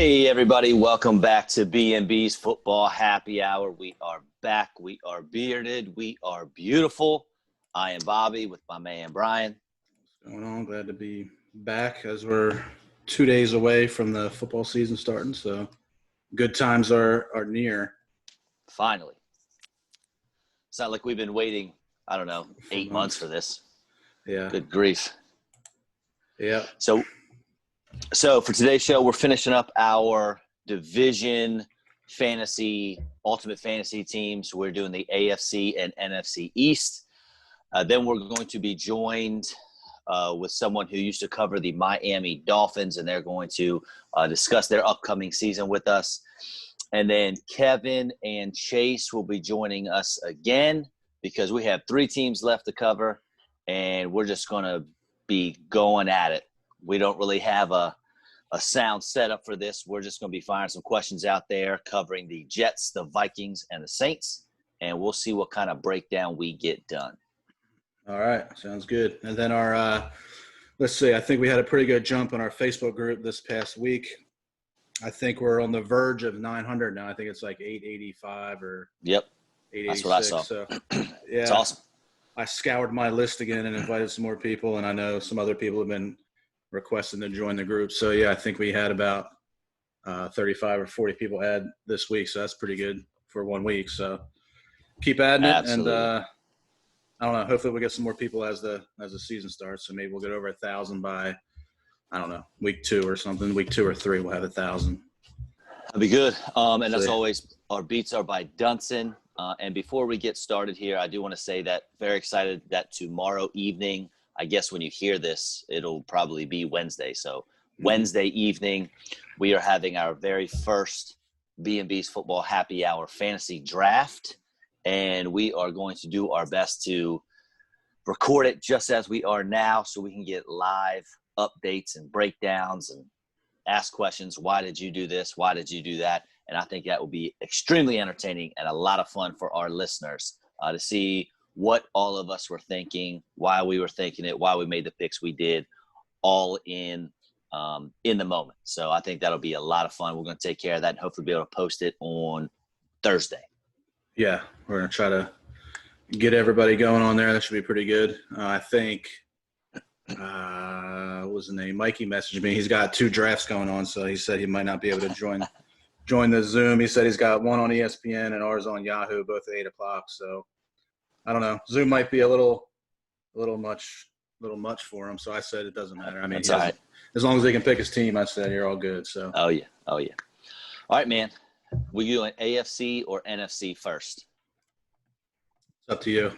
Hey, everybody. Welcome back to B&B's Football Happy Hour. We are back. We are bearded. We are beautiful. I am Bobby with my man, Brian. What's going on? Glad to be back as we're 2 days away from the football season starting. So good times are near. Finally. It's not like we've been waiting, 8 months for this. Yeah. Good grief. Yeah. So for today's show, we're finishing up our division ultimate fantasy teams. We're doing the AFC and NFC East. Then we're going to be joined with someone who used to cover the Miami Dolphins, and they're going to discuss their upcoming season with us. And then Kevin and Chase will be joining us again because we have 3 teams left to cover, and we're just going to be going at it. We don't really have a sound setup for this. We're just going to be firing some questions out there covering the Jets, the Vikings, and the Saints, and we'll see what kind of breakdown we get done. All right. Sounds good. And then let's see, I think we had a pretty good jump on our Facebook group this past week. I think we're on the verge of 900 now. I think it's like 885 or Yep. 886. That's what I saw. So, yeah. It's awesome. I scoured my list again and invited some more people, and I know some other people have been requesting to join the group. So, yeah, I think we had about 35 or 40 people add this week, so that's pretty good for 1 week. So keep adding it, and I don't know. Hopefully, we'll get some more people as the season starts. So maybe we'll get over 1,000 by week 2 or something. Week 2 or 3, we'll have 1,000. That'd be good. And as always, our beats are by Dunson. And before we get started here, I do want to say that very excited that tomorrow evening, I guess when you hear this, it'll probably be Wednesday. So Wednesday evening, we are having our very first B&B's Football Happy Hour fantasy draft. And we are going to do our best to record it just as we are now so we can get live updates and breakdowns and ask questions. Why did you do this? Why did you do that? And I think that will be extremely entertaining and a lot of fun for our listeners to see what all of us were thinking, why we were thinking it, why we made the picks we did, all in the moment. So I think that'll be a lot of fun. We're going to take care of that and hopefully be able to post it on Thursday. Yeah, we're going to try to get everybody going on there. That should be pretty good. I think what was the name? Mikey messaged me. He's got 2 drafts going on, so he said he might not be able to join the Zoom. He said he's got one on ESPN and ours on Yahoo, both at 8 o'clock. So I don't know. Zoom might be a little much for him. So I said it doesn't matter. I mean, all right. As long as they can pick his team, I said you're all good. So. Oh yeah. All right, man. Will you doing AFC or NFC first? It's up to you.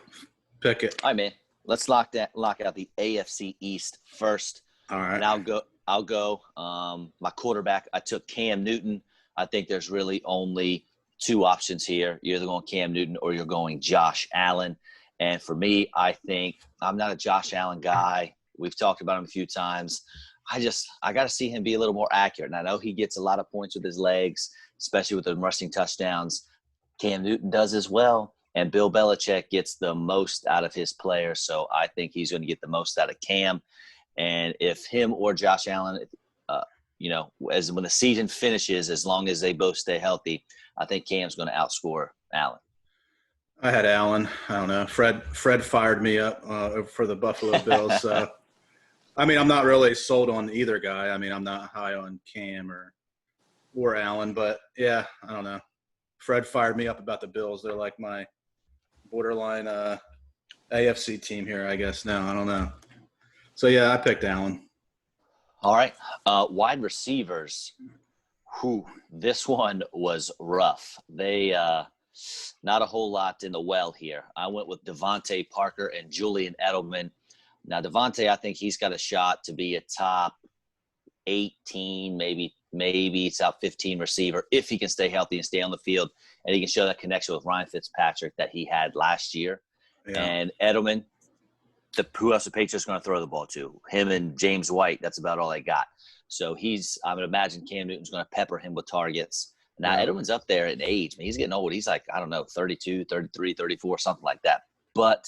Pick it. All right, man. Let's lock out the AFC East first. All right. And I'll go. My quarterback, I took Cam Newton. I think there's really only 2 options here. You're either going Cam Newton or you're going Josh Allen. And for me, I think I'm not a Josh Allen guy. We've talked about him a few times. I got to see him be a little more accurate. And I know he gets a lot of points with his legs, especially with the rushing touchdowns. Cam Newton does as well. And Bill Belichick gets the most out of his players. So I think he's going to get the most out of Cam. And if him or Josh Allen, as when the season finishes, as long as they both stay healthy, I think Cam's going to outscore Allen. I had Allen. I don't know. Fred fired me up for the Buffalo Bills. So, I mean, I'm not really sold on either guy. I mean, I'm not high on Cam or Allen. But, yeah, I don't know. Fred fired me up about the Bills. They're like my borderline AFC team here, I guess, now. I don't know. So, yeah, I picked Allen. All right. Wide receivers. This one was rough. They not a whole lot in the well here. I went with Devontae Parker and Julian Edelman. Now, Devontae, I think he's got a shot to be a top 18, maybe top 15 receiver if he can stay healthy and stay on the field, and he can show that connection with Ryan Fitzpatrick that he had last year. Yeah. And Edelman, who else the Patriots going to throw the ball to? Him and James White, that's about all they got. So I would imagine Cam Newton's going to pepper him with targets. Now, Edelman's up there in age. I mean, he's getting old. He's like, 32, 33, 34, something like that. But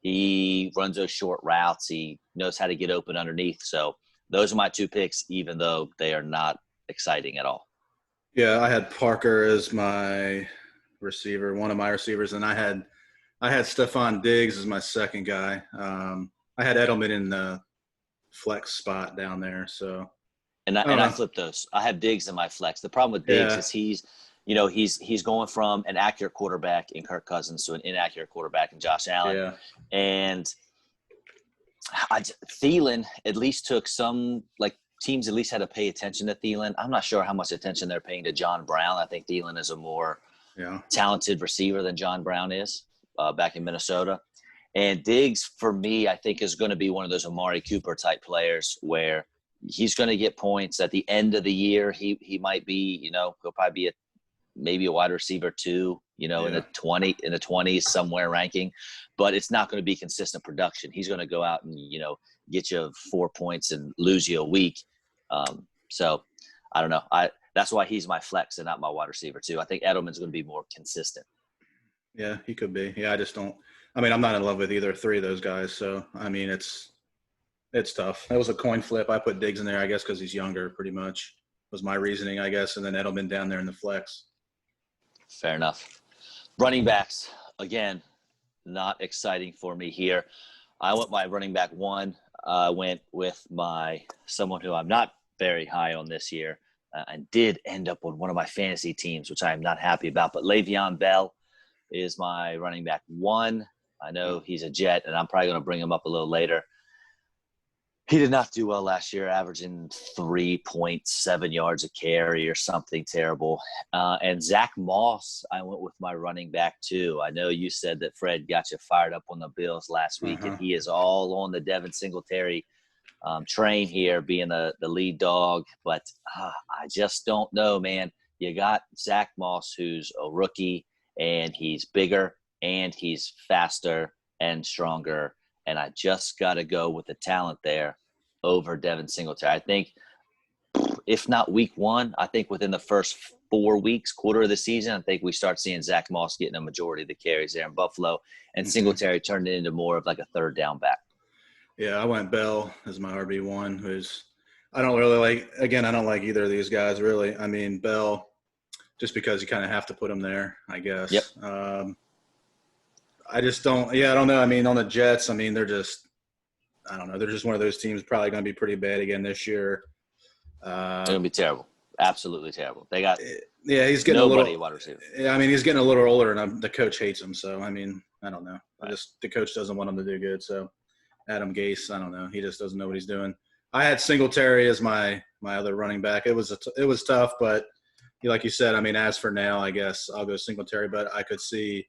he runs those short routes. He knows how to get open underneath. So those are my 2 picks, even though they are not exciting at all. Yeah, I had Parker as my receiver, one of my receivers, and I had Stephon Diggs as my second guy. I had Edelman in the flex spot down there, so I don't I know. flipped those. I have Diggs in my flex. The problem with Diggs Yeah, is he's going from an accurate quarterback in Kirk Cousins to an inaccurate quarterback in Josh Allen, yeah, and Thielen at least took some, like, teams at least had to pay attention to Thielen. I'm not sure how much attention they're paying to John Brown. I think Thielen is a more yeah, talented receiver than John Brown is back in Minnesota. And Diggs, for me, I think is going to be one of those Amari Cooper type players where he's going to get points at the end of the year. He might be, he'll probably be maybe a wide receiver too, in yeah. the 20s somewhere ranking, but it's not going to be consistent production. He's going to go out and, get you 4 points and lose you a week. So I don't know. That's why he's my flex and not my wide receiver too. I think Edelman's going to be more consistent. Yeah, he could be. Yeah, I just don't. I mean, I'm not in love with either three of those guys, so I mean, it's tough. That was a coin flip. I put Diggs in there, I guess, because he's younger. Pretty much was my reasoning, I guess, and then Edelman down there in the flex. Fair enough. Running backs, again, not exciting for me here. I went my running back one. I went with someone who I'm not very high on this year, and did end up on one of my fantasy teams, which I am not happy about. But Leveon Bell is my running back one. I know he's a Jet, and I'm probably going to bring him up a little later. He did not do well last year, averaging 3.7 yards a carry or something terrible. And Zach Moss, I went with my running back too. I know you said that Fred got you fired up on the Bills last week, and he is all on the Devin Singletary train here, being the lead dog. But I just don't know, man. You got Zach Moss, who's a rookie, and he's bigger, and he's faster and stronger. And I just got to go with the talent there over Devin Singletary. I think, if not week one, I think within the first 4 weeks, quarter of the season, I think we start seeing Zach Moss getting a majority of the carries there in Buffalo, and Singletary turned it into more of like a third down back. Yeah, I went Bell as my RB1, who's I don't really like. Again, I don't like either of these guys really. I mean, Bell, just because you kind of have to put him there, I guess. Yep. I just don't. Yeah, I don't know. I mean, on the Jets, I mean, they're just. I don't know. They're just one of those teams probably going to be pretty bad again this year. They're going to be terrible. Absolutely terrible. They got he's getting nobody a little. wide receiver. Yeah, I mean, he's getting a little older, and the coach hates him. So, I mean, I don't know. Right. The coach doesn't want him to do good. So, Adam Gase, I don't know. He just doesn't know what he's doing. I had Singletary as my other running back. It was tough, but like you said, I mean, as for now, I guess I'll go Singletary. But I could see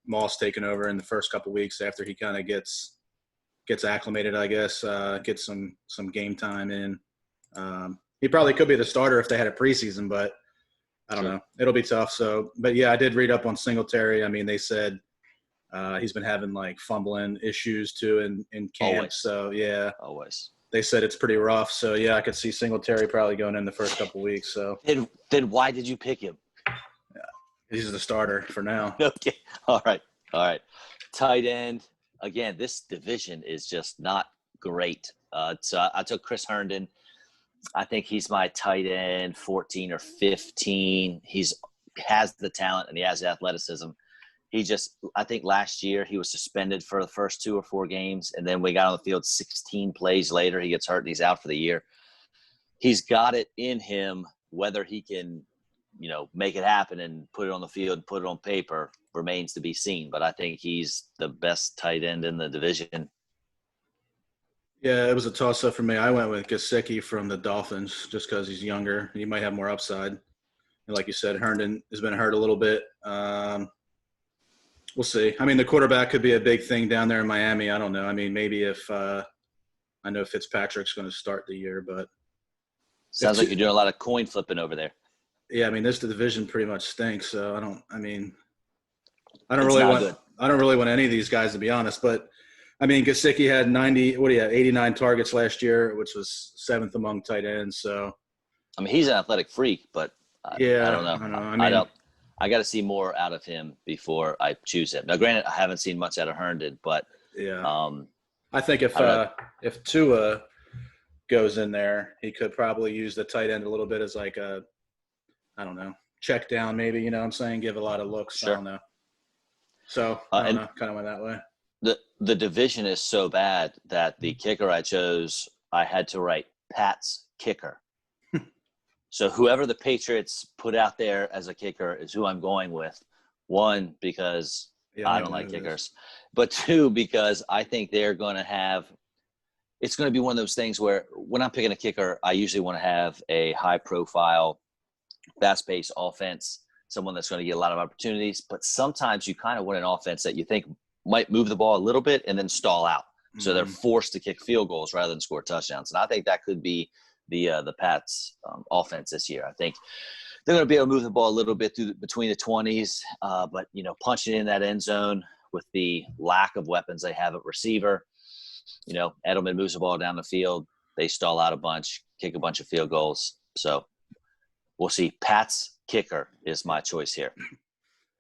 Moss taking over in the first couple of weeks after he kind of gets acclimated, I guess, get some game time in. He probably could be the starter if they had a preseason, but I don't know. It'll be tough. So, but yeah, I did read up on Singletary. I mean, they said he's been having like fumbling issues too in camp. Always. So yeah, Always. they said it's pretty rough. So yeah, I could see Singletary probably going in the first couple of weeks. So then why did you pick him? Yeah, he's the starter for now. Okay. All right. Tight end. Again, this division is just not great. So I took Chris Herndon. I think he's my tight end 14 or 15. Has the talent and he has the athleticism. I think last year he was suspended for the first 2 or 4 games, and then we got on the field 16 plays later. He gets hurt and he's out for the year. He's got it in him. Whether he can, make it happen and put it on the field and put it on paper remains to be seen. But I think he's the best tight end in the division. Yeah, it was a toss-up for me. I went with Gesicki from the Dolphins just because he's younger. He might have more upside. And like you said, Herndon has been hurt a little bit. We'll see. I mean, the quarterback could be a big thing down there in Miami. I don't know. I mean, maybe if I know Fitzpatrick's going to start the year, but sounds like you're doing a lot of coin flipping over there. Yeah, I mean, this division pretty much stinks. So I don't really want any of these guys, to be honest. But I mean, Gesicki had 89 targets last year, which was 7th among tight ends. So I mean, he's an athletic freak, but I don't know. I got to see more out of him before I choose him. Now, granted, I haven't seen much out of Herndon, but yeah, I think if Tua goes in there, he could probably use the tight end a little bit as like a I don't know, check down maybe, you know what I'm saying? Give a lot of looks. Sure. I don't know. So, I don't know, kind of went that way. The division is so bad that the kicker I chose, I had to write Pat's kicker. So whoever the Patriots put out there as a kicker is who I'm going with. One, because I don't like kickers. But two, because I think they're going to have – it's going to be one of those things where when I'm picking a kicker, I usually want to have a high-profile, fast-paced offense, someone that's going to get a lot of opportunities. But sometimes you kind of want an offense that you think might move the ball a little bit and then stall out. Mm-hmm. So they're forced to kick field goals rather than score touchdowns. And I think that could be the Pats offense this year. I think they're going to be able to move the ball a little bit between the 20s, but, you know, punching in that end zone with the lack of weapons they have at receiver. You know, Edelman moves the ball down the field. They stall out a bunch, kick a bunch of field goals. So we'll see. Pat's kicker is my choice here.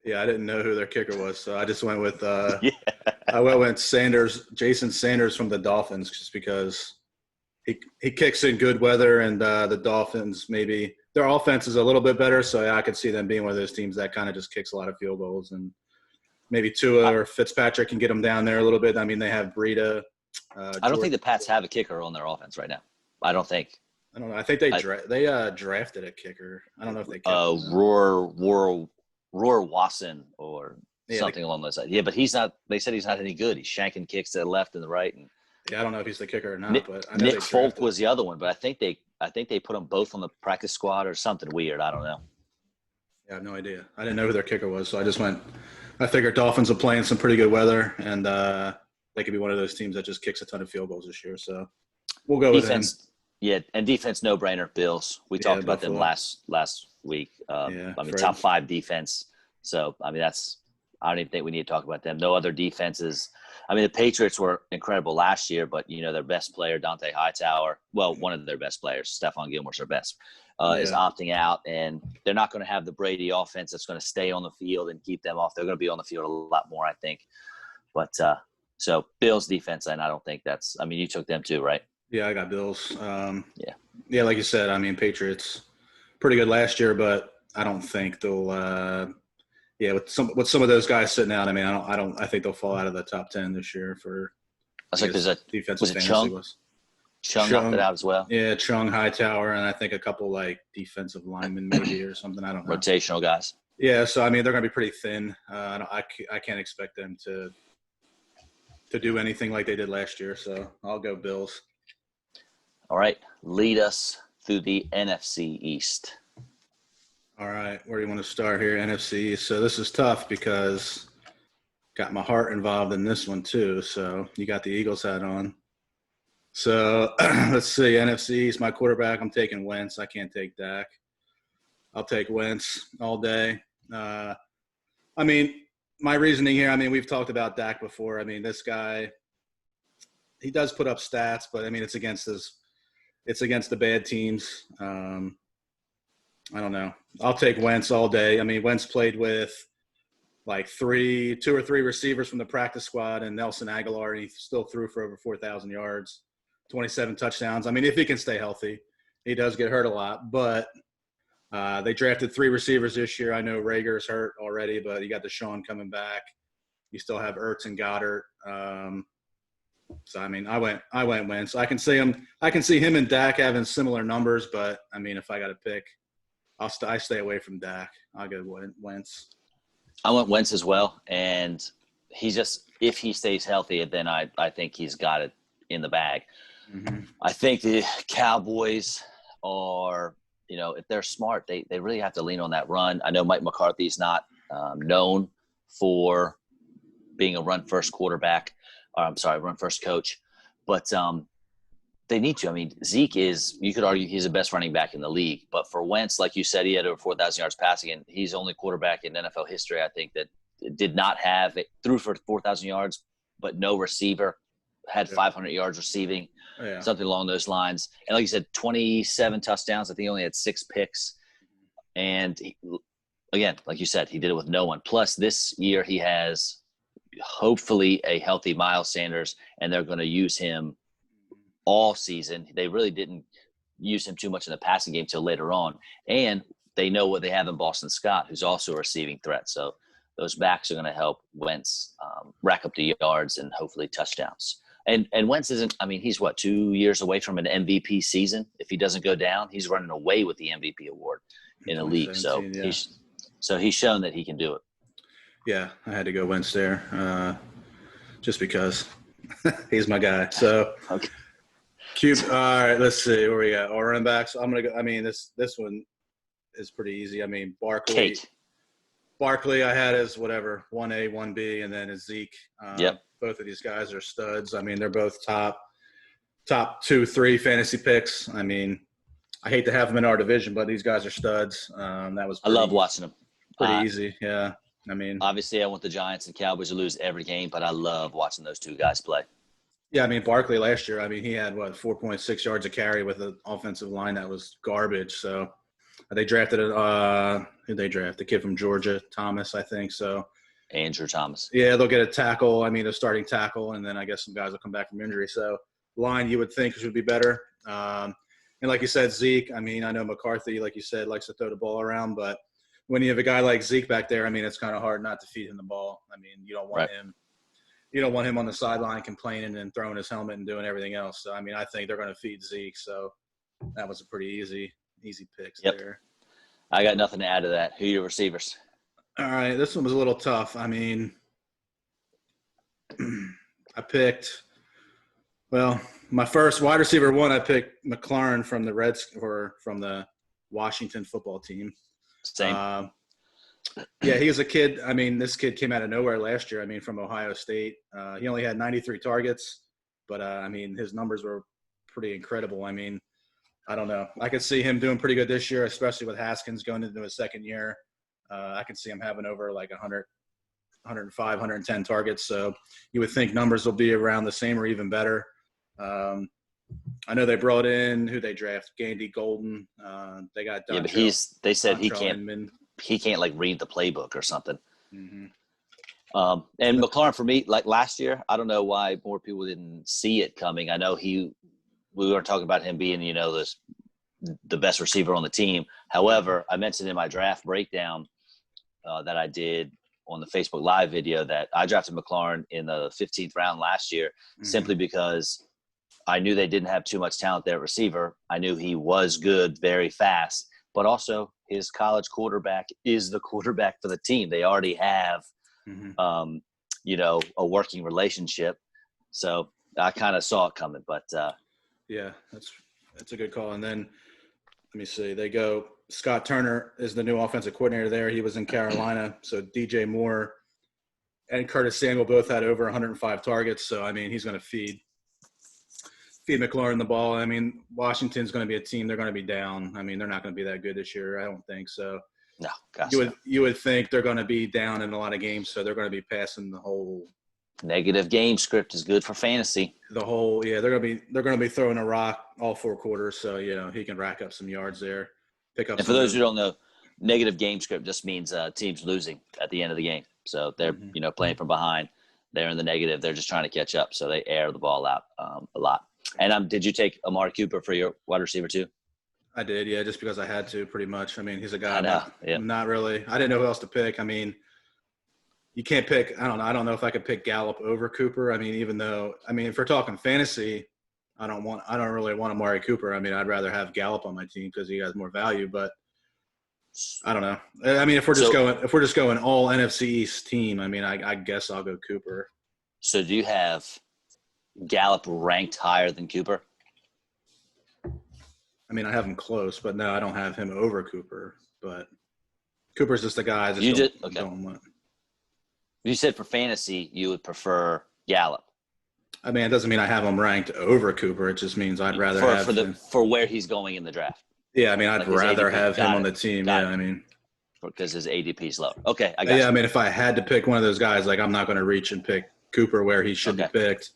Yeah, I didn't know who their kicker was, so I just went with I went with Jason Sanders from the Dolphins, just because he kicks in good weather, and the Dolphins, maybe their offense is a little bit better, so yeah, I could see them being one of those teams that kind of just kicks a lot of field goals, and maybe Tua or Fitzpatrick can get them down there a little bit. I mean, they have Breida. I don't think the Pats have a kicker on their offense right now. I don't think. I don't know. I think they drafted a kicker. I don't know if they kept Roar Wasson or something along those lines. Yeah, but he's not. They said he's not any good. He's shanking kicks to the left and the right. And yeah, I don't know if he's the kicker or not. Nick, but I know Nick Folk was the other one, but I think they put them both on the practice squad or something weird. I don't know. Yeah, I have no idea. I didn't know who their kicker was, so I just went. I figured Dolphins are playing some pretty good weather, and they could be one of those teams that just kicks a ton of field goals this year. So we'll go with them. Yeah, and defense, no brainer. Bills. We talked about them last week. Top 5 defense. So I mean, I don't even think we need to talk about them. No other defenses. I mean, the Patriots were incredible last year, but you know their best player, Dante Hightower. Well, one of their best players, Stephon Gilmore's their best, is opting out, and they're not going to have the Brady offense that's going to stay on the field and keep them off. They're going to be on the field a lot more, I think. But so Bills defense, and I don't think that's. I mean, you took them too, right? Yeah, I got Bills. Yeah, like you said, I mean, Patriots pretty good last year, but I don't think they'll. With some of those guys sitting out, I mean, I think they'll fall out of the top 10 this year for. I think there's a defensive fantasy. Chung opted out as well. Yeah, Chung, Hightower, and I think a couple like defensive linemen maybe or something. I don't know. Rotational guys. Yeah, so I mean they're going to be pretty thin. I can't expect them to do anything like they did last year. So I'll go Bills. All right, lead us through the NFC East. All right, where do you want to start here? NFC East. So this is tough because got my heart involved in this one too. So you got the Eagles hat on. So let's see, NFC East, my quarterback, I'm taking Wentz. I can't take Dak. I'll take Wentz all day. I mean, my reasoning here, I mean, we've talked about Dak before. I mean, this guy, he does put up stats, but I mean, it's against the bad teams. I don't know. I'll take Wentz all day. I mean, Wentz played with like 2 or 3 receivers from the practice squad and Nelson Aguilar, and he still threw for over 4,000 yards, 27 touchdowns. I mean, if he can stay healthy, he does get hurt a lot, but they drafted 3 receivers this year. I know Rager's hurt already, but you got Deshaun coming back. You still have Ertz and Goddard. So I mean, I went Wentz. I can see him and Dak having similar numbers, but I mean, if I got to pick, I stay away from Dak. I'll go Wentz. I went Wentz as well, and if he stays healthy, then I think he's got it in the bag. Mm-hmm. I think the Cowboys are, you know, if they're smart, they really have to lean on that run. I know Mike McCarthy's not known for being a run-first quarterback. Run-first coach. But they need to. I mean, Zeke you could argue he's the best running back in the league. But for Wentz, like you said, he had over 4,000 yards passing, and he's the only quarterback in NFL history, I think, that did not have it, threw for 4,000 yards, but no receiver, had 500 yards receiving, something along those lines. And like you said, 27 touchdowns. I think he only had 6 picks. And again, like you said, he did it with no one. Plus, this year he has hopefully a healthy Miles Sanders, and they're going to use him all season. They really didn't use him too much in the passing game till later on. And they know what they have in Boston Scott, who's also a receiving threat. So those backs are going to help Wentz rack up the yards and hopefully touchdowns. And Wentz isn't – I mean, he's, 2 years away from an MVP season? If he doesn't go down, he's running away with the MVP award in the league. So he's shown that he can do it. Yeah, I had to go Wentz there just because he's my guy. So okay. All right, let's see where we got. Our running backs. I'm gonna go. I mean, this one is pretty easy. I mean, Barkley, I had as whatever 1A, 1B, and then as Zeke. Yep. Both of these guys are studs. I mean, they're both top 2, 3 fantasy picks. I mean, I hate to have them in our division, but these guys are studs. I love watching them. Pretty easy, yeah. I mean, obviously, I want the Giants and Cowboys to lose every game, but I love watching those two guys play. Yeah, I mean, Barkley last year, I mean, he had, 4.6 yards a carry with an offensive line that was garbage. So they drafted who'd they draft? The kid from Georgia, Thomas, I think. So Andrew Thomas. Yeah, they'll get a tackle. I mean, a starting tackle, and then I guess some guys will come back from injury. So line you would think should be better. And like you said, Zeke, I mean, I know McCarthy, like you said, likes to throw the ball around, but when you have a guy like Zeke back there, I mean, it's kind of hard not to feed him the ball. I mean, you don't want him. You don't want him on the sideline complaining and throwing his helmet and doing everything else. So, I mean, I think they're going to feed Zeke. So that was a pretty easy picks there. I got nothing to add to that. Who are your receivers? All right. This one was a little tough. I mean, I picked my first wide receiver one, I picked McLaurin from the Washington football team. Same. Yeah, he was a kid. I mean, this kid came out of nowhere last year. I mean, from Ohio State. He only had 93 targets, but, I mean, his numbers were pretty incredible. I mean, I don't know. I could see him doing pretty good this year, especially with Haskins going into his second year. I could see him having over like 100, 105, 110 targets. So you would think numbers will be around the same or even better. I know they brought in who they draft, Gandy Golden. They got Dontrell, but they said Dontrell he can't like read the playbook or something. Mm-hmm. And McLaurin for me, like last year, I don't know why more people didn't see it coming. I know we were talking about him being, the best receiver on the team. However, I mentioned in my draft breakdown that I did on the Facebook Live video that I drafted McLaurin in the 15th round last year, simply because I knew they didn't have too much talent there at receiver. I knew he was good, very fast, but also his college quarterback is the quarterback for the team. They already have, a working relationship. So I kind of saw it coming, but yeah, that's a good call. And then let me see, they go, Scott Turner is the new offensive coordinator there. He was in Carolina. So DJ Moore and Curtis Samuel both had over 105 targets. So, I mean, he's going to feed McLaurin the ball. I mean, Washington's going to be a team. They're going to be down. I mean, they're not going to be that good this year. I don't think so. No, gotcha. You would think they're going to be down in a lot of games, so they're going to be passing the whole negative game script is good for fantasy. They're going to be throwing a rock all 4 quarters, so he can rack up some yards there. Pick up. And for those who don't know, negative game script just means teams losing at the end of the game. So they're playing from behind. They're in the negative. They're just trying to catch up, so they air the ball out a lot. And did you take Amari Cooper for your wide receiver too? I did, yeah, just because I had to, pretty much. I mean, he's a guy not really – I didn't know who else to pick. I mean, you can't pick – I don't know if I could pick Gallup over Cooper. I mean, even though – I mean, if we're talking fantasy, I don't really want Amari Cooper. I mean, I'd rather have Gallup on my team because he has more value. But I don't know. I mean, if we're just going all NFC East team, I mean, I guess I'll go Cooper. So do you have Gallup ranked higher than Cooper? I mean, I have him close, but no, I don't have him over Cooper. But Cooper's just the guy. Don't want. You said for fantasy you would prefer Gallup. I mean, it doesn't mean I have him ranked over Cooper. It just means I'd rather have him for where he's going in the draft. Yeah, I mean, I'd rather have him on the team. Yeah, I mean, because his ADP is low. Okay, I got you. Yeah, I mean, if I had to pick one of those guys, like I'm not going to reach and pick Cooper where he should be picked.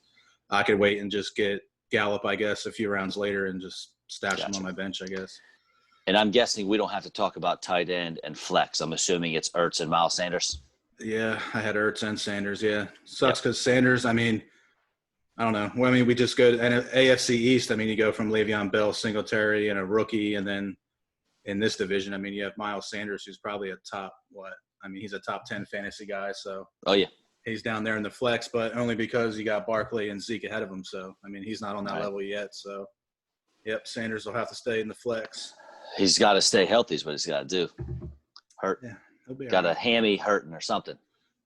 I could wait and just get Gallup, I guess, a few rounds later and just stash him on my bench, I guess. And I'm guessing we don't have to talk about tight end and flex. I'm assuming it's Ertz and Miles Sanders. Yeah, I had Ertz and Sanders, yeah. Sucks because Sanders, I mean, I don't know. Well, I mean, we just go to AFC East. I mean, you go from Le'Veon Bell, Singletary, and a rookie, and then in this division. I mean, you have Miles Sanders, who's probably he's a top 10 fantasy guy. So oh yeah, he's down there in the flex, but only because you got Barkley and Zeke ahead of him. So, I mean, he's not on that level yet. So, yep, Sanders will have to stay in the flex. He's got to stay healthy is what he's got to do. Hurt. Yeah, he'll be got all right. a hammy hurting or something.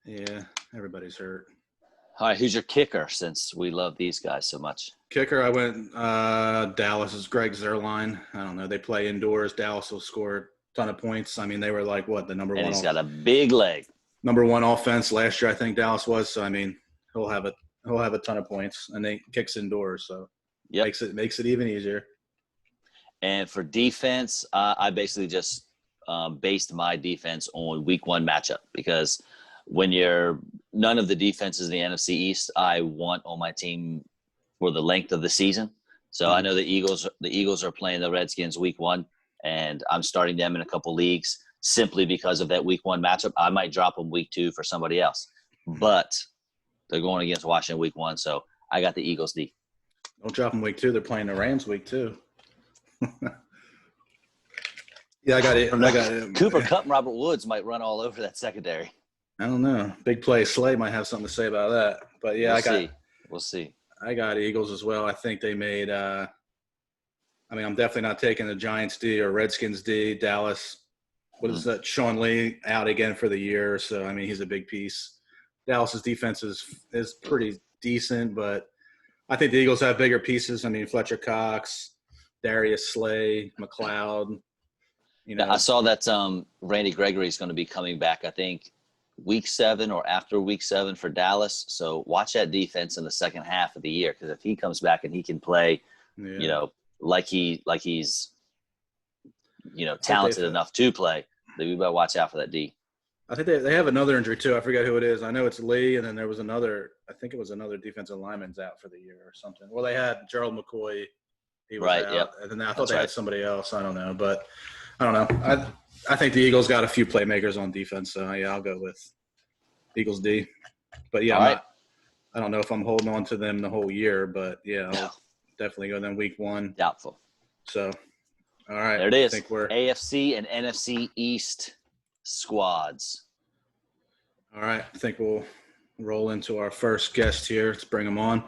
Yeah, everybody's hurt. All right, who's your kicker since we love these guys so much? Kicker, I went Dallas is Greg Zuerlein. I don't know. They play indoors. Dallas will score a ton of points. I mean, they were like, what, the number and one? He's got a big leg. Number one offense last year, I think Dallas was. So, I mean, he'll have a ton of points. And they kicks indoors, so makes it even easier. And for defense, I basically just based my defense on week one matchup because when none of the defenses in the NFC East I want on my team for the length of the season. So I know the Eagles are playing the Redskins week one, and I'm starting them in a couple leagues simply because of that week one matchup. I might drop them week two for somebody else, but they're going against Washington week one, so I got the Eagles D. Don't drop them week two. They're playing the Rams week two. Yeah, I got it. Cooper Kupp and Robert Woods might run all over that secondary. I don't know. Big play Slay might have something to say about that. But yeah, We'll see. I got Eagles as well. I think they made I'm definitely not taking the Giants D or Redskins D. Dallas, what is that? Sean Lee out again for the year. So I mean, he's a big piece. Dallas's defense is pretty decent, but I think the Eagles have bigger pieces. I mean, Fletcher Cox, Darius Slay, McLeod. I saw that Randy Gregory is going to be coming back, I think, week 7 or after week 7 for Dallas. So watch that defense in the second half of the year, because if he comes back and he can play, like he's talented enough to play, then we better watch out for that D. I think they have another injury too. I forget who it is. I know it's Lee, and then there was another. I think it was another defensive lineman's out for the year or something. Well, they had Gerald McCoy. He was out. Yep. And then I thought they had somebody else. I don't know, but I don't know. I think the Eagles got a few playmakers on defense, so yeah, I'll go with Eagles D. But yeah, I don't know if I'm holding on to them the whole year, but yeah, I'll definitely go then week 1. Doubtful. So, all right, there it is. I think we're AFC and NFC East squads. All right, I think we'll roll into our first guest here. Let's bring him on.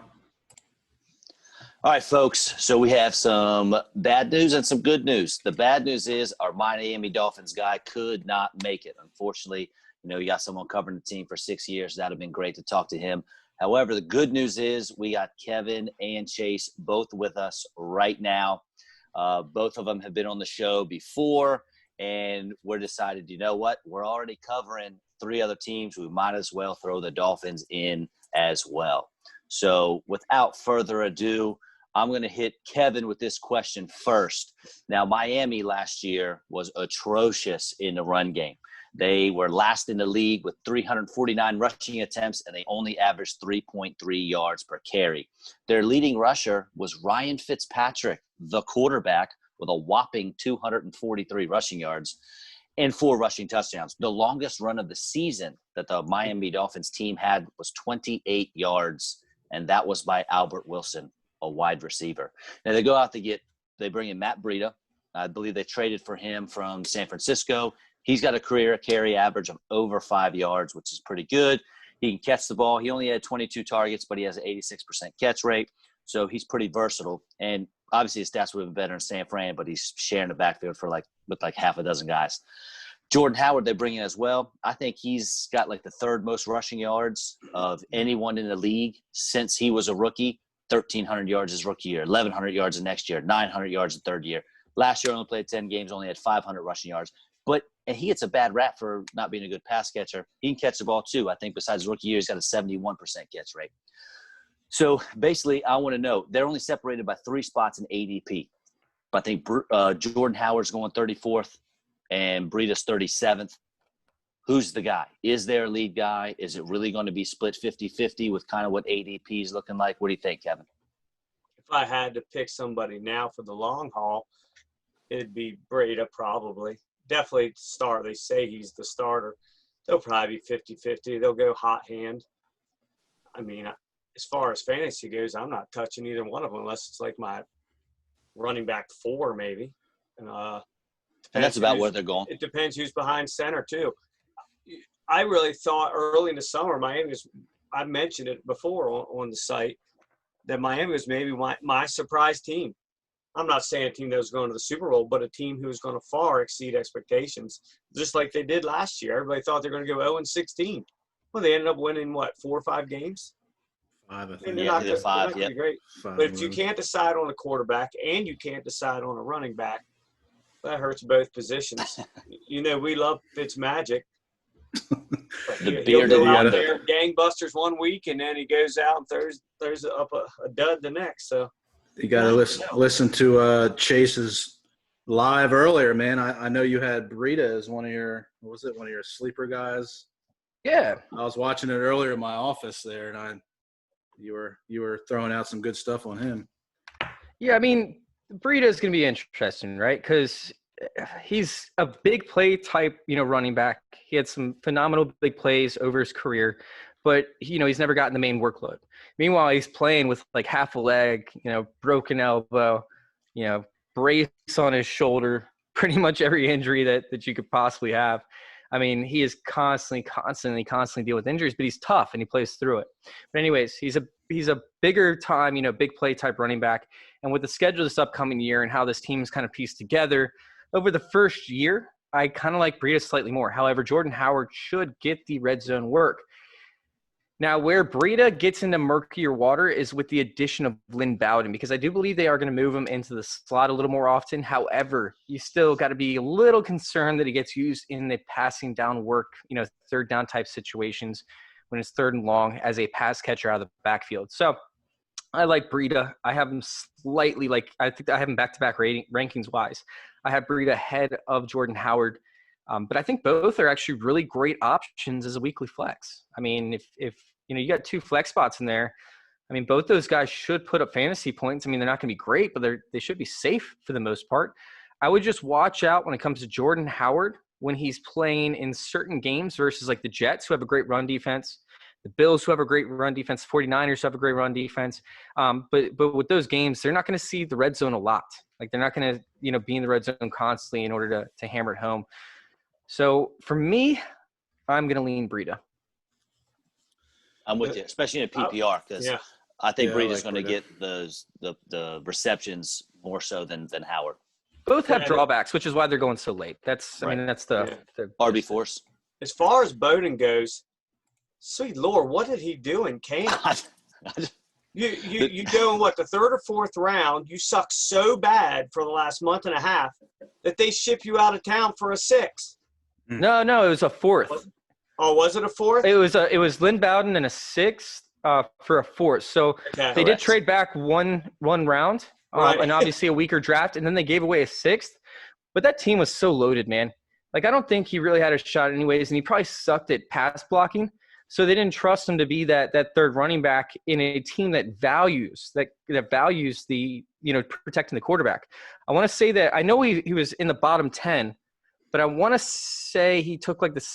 All right, folks. So we have some bad news and some good news. The bad news is our Miami Dolphins guy could not make it. Unfortunately, you got someone covering the team for 6 years. That would have been great to talk to him. However, the good news is we got Kevin and Chase both with us right now. Both of them have been on the show before, and we're decided, you know what? We're already covering 3 other teams. We might as well throw the Dolphins in as well. So without further ado, I'm going to hit Kevin with this question first. Now, Miami last year was atrocious in the run game. They were last in the league with 349 rushing attempts, and they only averaged 3.3 yards per carry. Their leading rusher was Ryan Fitzpatrick, the quarterback, with a whopping 243 rushing yards and 4 rushing touchdowns. The longest run of the season that the Miami Dolphins team had was 28 yards, and that was by Albert Wilson, a wide receiver. Now they go out they bring in Matt Breida. I believe they traded for him from San Francisco. He's got a career carry average of over 5 yards, which is pretty good. He can catch the ball. He only had 22 targets, but he has an 86% catch rate. So he's pretty versatile. And obviously his stats would have been better in San Fran, but he's sharing the backfield with half a dozen guys. Jordan Howard they bring in as well. I think he's got the 3rd most rushing yards of anyone in the league since he was a rookie. 1,300 yards his rookie year, 1,100 yards the next year, 900 yards the 3rd year. Last year only played 10 games, only had 500 rushing yards. And he gets a bad rap for not being a good pass catcher. He can catch the ball too. I think besides rookie year, he's got a 71% catch rate. So basically, I want to know, they're only separated by 3 spots in ADP. But I think Jordan Howard's going 34th and Breida's 37th. Who's the guy? Is there a lead guy? Is it really going to be split 50-50 with kind of what ADP is looking like? What do you think, Kevin? If I had to pick somebody now for the long haul, it'd be Breida probably. Definitely start. They say he's the starter. They'll probably be 50-50. They'll go hot hand. I mean, as far as fantasy goes, I'm not touching either one of them unless it's my running back 4 maybe. And And that's about where they're going. It depends who's behind center, too. I really thought early in the summer, I mentioned it before on the site, that Miami was maybe my surprise team. I'm not saying a team that was going to the Super Bowl, but a team who was going to far exceed expectations, just like they did last year. Everybody thought they were going to go 0-16. Well, they ended up winning, 4 or 5 games? 5, I think. Yeah, they're 5, yeah. Great. But if you can't decide on a quarterback and you can't decide on a running back, that hurts both positions. We love Fitzmagic. The He'll go out wonder. there gangbusters one week, and then he goes out and throws up a dud the next. So you got to listen to Chase's live earlier, man. I know you had Breida as one of your sleeper guys. Yeah, I was watching it earlier in my office there, and you were throwing out some good stuff on him. Yeah, I mean, Breida is going to be interesting, right? Because he's a big play type, running back. He had some phenomenal big plays over his career, but he's never gotten the main workload. Meanwhile, he's playing with like half a leg, broken elbow, brace on his shoulder, pretty much every injury that you could possibly have. I mean, he is constantly deal with injuries, but he's tough and he plays through it. But anyways, he's a bigger time, big play type running back. And with the schedule this upcoming year and how this team is kind of pieced together over the first year, I kind of like Breida slightly more. However, Jordan Howard should get the red zone work. Now, where Breida gets into murkier water is with the addition of Lynn Bowden, because I do believe they are going to move him into the slot a little more often. However, you still got to be a little concerned that he gets used in the passing down work, third down type situations when it's third and long as a pass catcher out of the backfield. So I like Breida. I have him slightly I think I have him back-to-back rankings wise. I have Breida ahead of Jordan Howard. But I think both are actually really great options as a weekly flex. I mean, if you got 2 flex spots in there, I mean, both those guys should put up fantasy points. I mean, they're not going to be great, but they should be safe for the most part. I would just watch out when it comes to Jordan Howard when he's playing in certain games versus like the Jets, who have a great run defense, the Bills, who have a great run defense, 49ers, who have a great run defense. But with those games, they're not going to see the red zone a lot. Like they're not going to be in the red zone constantly in order to hammer it home. So for me, I'm going to lean Breida. I'm with you, especially in a PPR, because I think Breida's going to get the receptions more so than Howard. Both have drawbacks, which is why they're going so late. That's right. I mean, that's the RB force. As far as Bowden goes, sweet Lord, what did he do in camp? You go in the 3rd or 4th round, you suck so bad for the last month and a half that they ship you out of town for a 6th. No, it was a 4th. Oh, was it a 4th? It was Lynn Bowden and a 6th for a 4th. So they did trade back one round, and obviously a weaker draft, and then they gave away a 6th. But that team was so loaded, man. Like I don't think he really had a shot anyways, and he probably sucked at pass blocking. So they didn't trust him to be that third running back in a team that values the protecting the quarterback. I want to say that I know he was in the bottom 10. But I want to say he took like the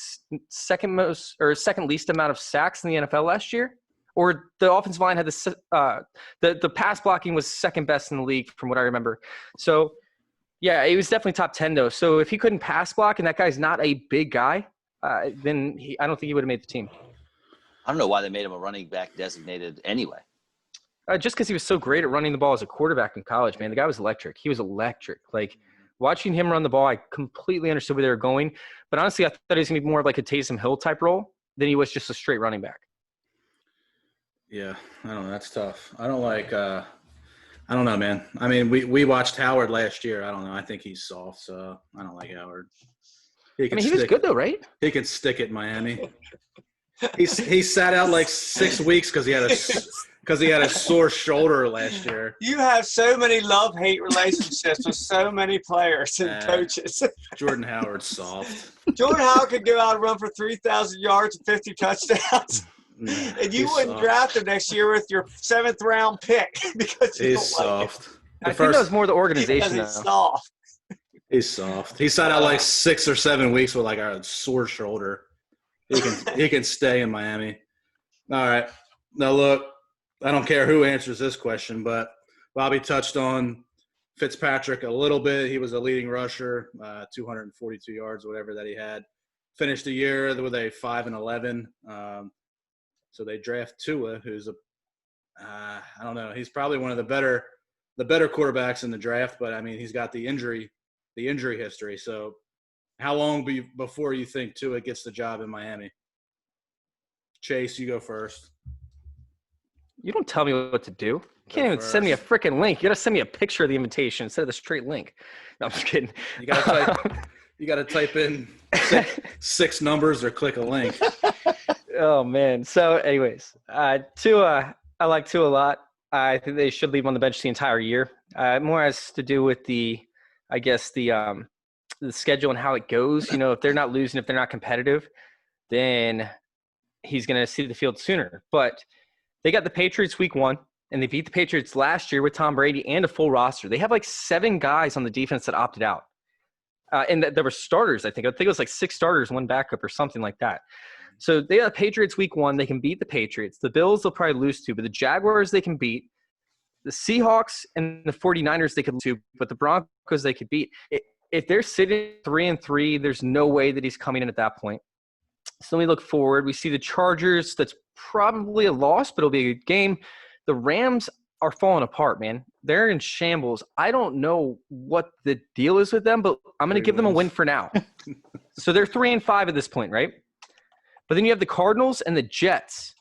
second least amount of sacks in the NFL last year, or the offensive line had the pass blocking was second best in the league from what I remember. So yeah, he was definitely top 10 though. So if he couldn't pass block and that guy's not a big guy, then I don't think he would have made the team. I don't know why they made him a running back designated anyway. Just because he was so great at running the ball as a quarterback in college, man. The guy was electric. He was electric. Like. Watching him run the ball, I completely understood where they were going. But honestly, I thought he was going to be more of like a Taysom Hill type role than he was just a straight running back. Yeah, I don't know. That's tough. I don't know, man. I mean, we watched Howard last year. I don't know. I think he's soft, so I don't like Howard. He was good though, right? He can stick it in Miami. He sat out like 6 weeks because he had a sore shoulder last year. You have so many love-hate relationships with so many players and coaches. Jordan Howard's soft. Jordan Howard could go out and run for 3,000 yards and 50 touchdowns. And you wouldn't draft him next year with your 7th round pick because he's soft. I think that was more the organization. He's soft. He's soft. He sat out like 6 or 7 weeks with like a sore shoulder. He can stay in Miami. All right. Now look, I don't care who answers this question, but Bobby touched on Fitzpatrick a little bit. He was a leading rusher, 242 yards, whatever that he had. Finished the year with a 5-11. So they draft Tua, who's I don't know. He's probably one of the better quarterbacks in the draft, but I mean, he's got the injury history. So how long before you think Tua gets the job in Miami? Chase, you go first. You don't tell me what to do. You can't even send me a freaking link. You got to send me a picture of the invitation instead of the straight link. No, I'm just kidding. You got to type in six numbers or click a link. Oh, man. So, anyways, Tua, I like Tua a lot. I think they should leave him on the bench the entire year. More has to do with the schedule and how it goes. You know, if they're not losing, if they're not competitive, then he's going to see the field sooner. But they got the Patriots week 1, and they beat the Patriots last year with Tom Brady and a full roster. They have like 7 guys on the defense that opted out. And there were starters, I think. I think it was like 6 starters, 1 backup or something like that. So they got the Patriots week 1. They can beat the Patriots. The Bills they'll probably lose to, but the Jaguars they can beat. The Seahawks and the 49ers they could lose to, but the Broncos they could beat. If they're sitting 3-3, there's no way that he's coming in at that point. So we look forward. We see the Chargers. That's probably a loss, but it'll be a good game. The Rams are falling apart, man. They're in shambles. I don't know what the deal is with them, but I'm going to give them a win for now. So they're 3-5 at this point, right? But then you have the Cardinals and the Jets.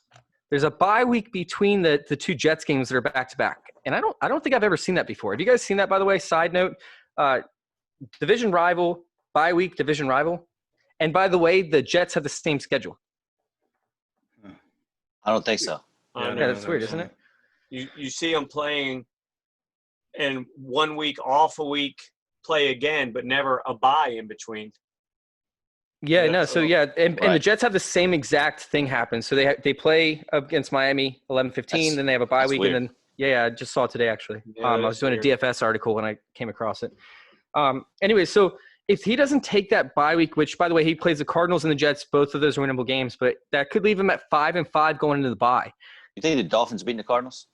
There's a bye week between the 2 Jets games that are back-to-back. And I don't think I've ever seen that before. Have you guys seen that, by the way? Side note, division rival, bye week, division rival. And by the way, the Jets have the same schedule. I don't think so. Yeah, that's weird, isn't it? You see them playing and 1 week off a week, play again, but never a bye in between. Yeah, no. So yeah, and the Jets have the same exact thing happen. So they play against Miami 11-15, then they have a bye week, weird. and then I just saw it today actually. Yeah, I was doing a DFS article when I came across it. Anyway, so if he doesn't take that bye week, which by the way he plays the Cardinals and the Jets, both of those are winnable games, but that could leave him at 5-5 going into the bye. You think the Dolphins beating the Cardinals?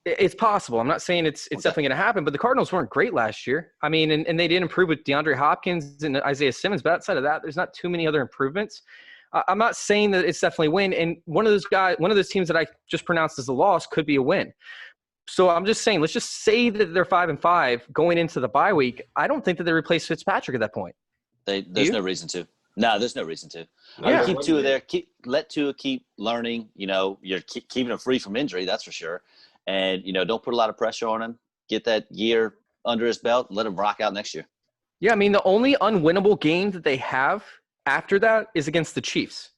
It's possible. I'm not saying it's definitely going to happen, but the Cardinals weren't great last year. I mean, and they did improve with DeAndre Hopkins and Isaiah Simmons, but outside of that, there's not too many other improvements. I'm not saying that it's definitely a win, and one of those teams that I just pronounced as a loss could be a win. So I'm just saying, let's just say that they're 5-5 going into the bye week. I don't think that they replace Fitzpatrick at that point. There's no reason to. No, there's no reason to. Yeah. Keep Tua there. Let Tua keep learning. You know, you're keeping him free from injury, that's for sure. And, you know, don't put a lot of pressure on him. Get that year under his belt and let him rock out next year. Yeah, I mean, the only unwinnable game that they have after that is against the Chiefs.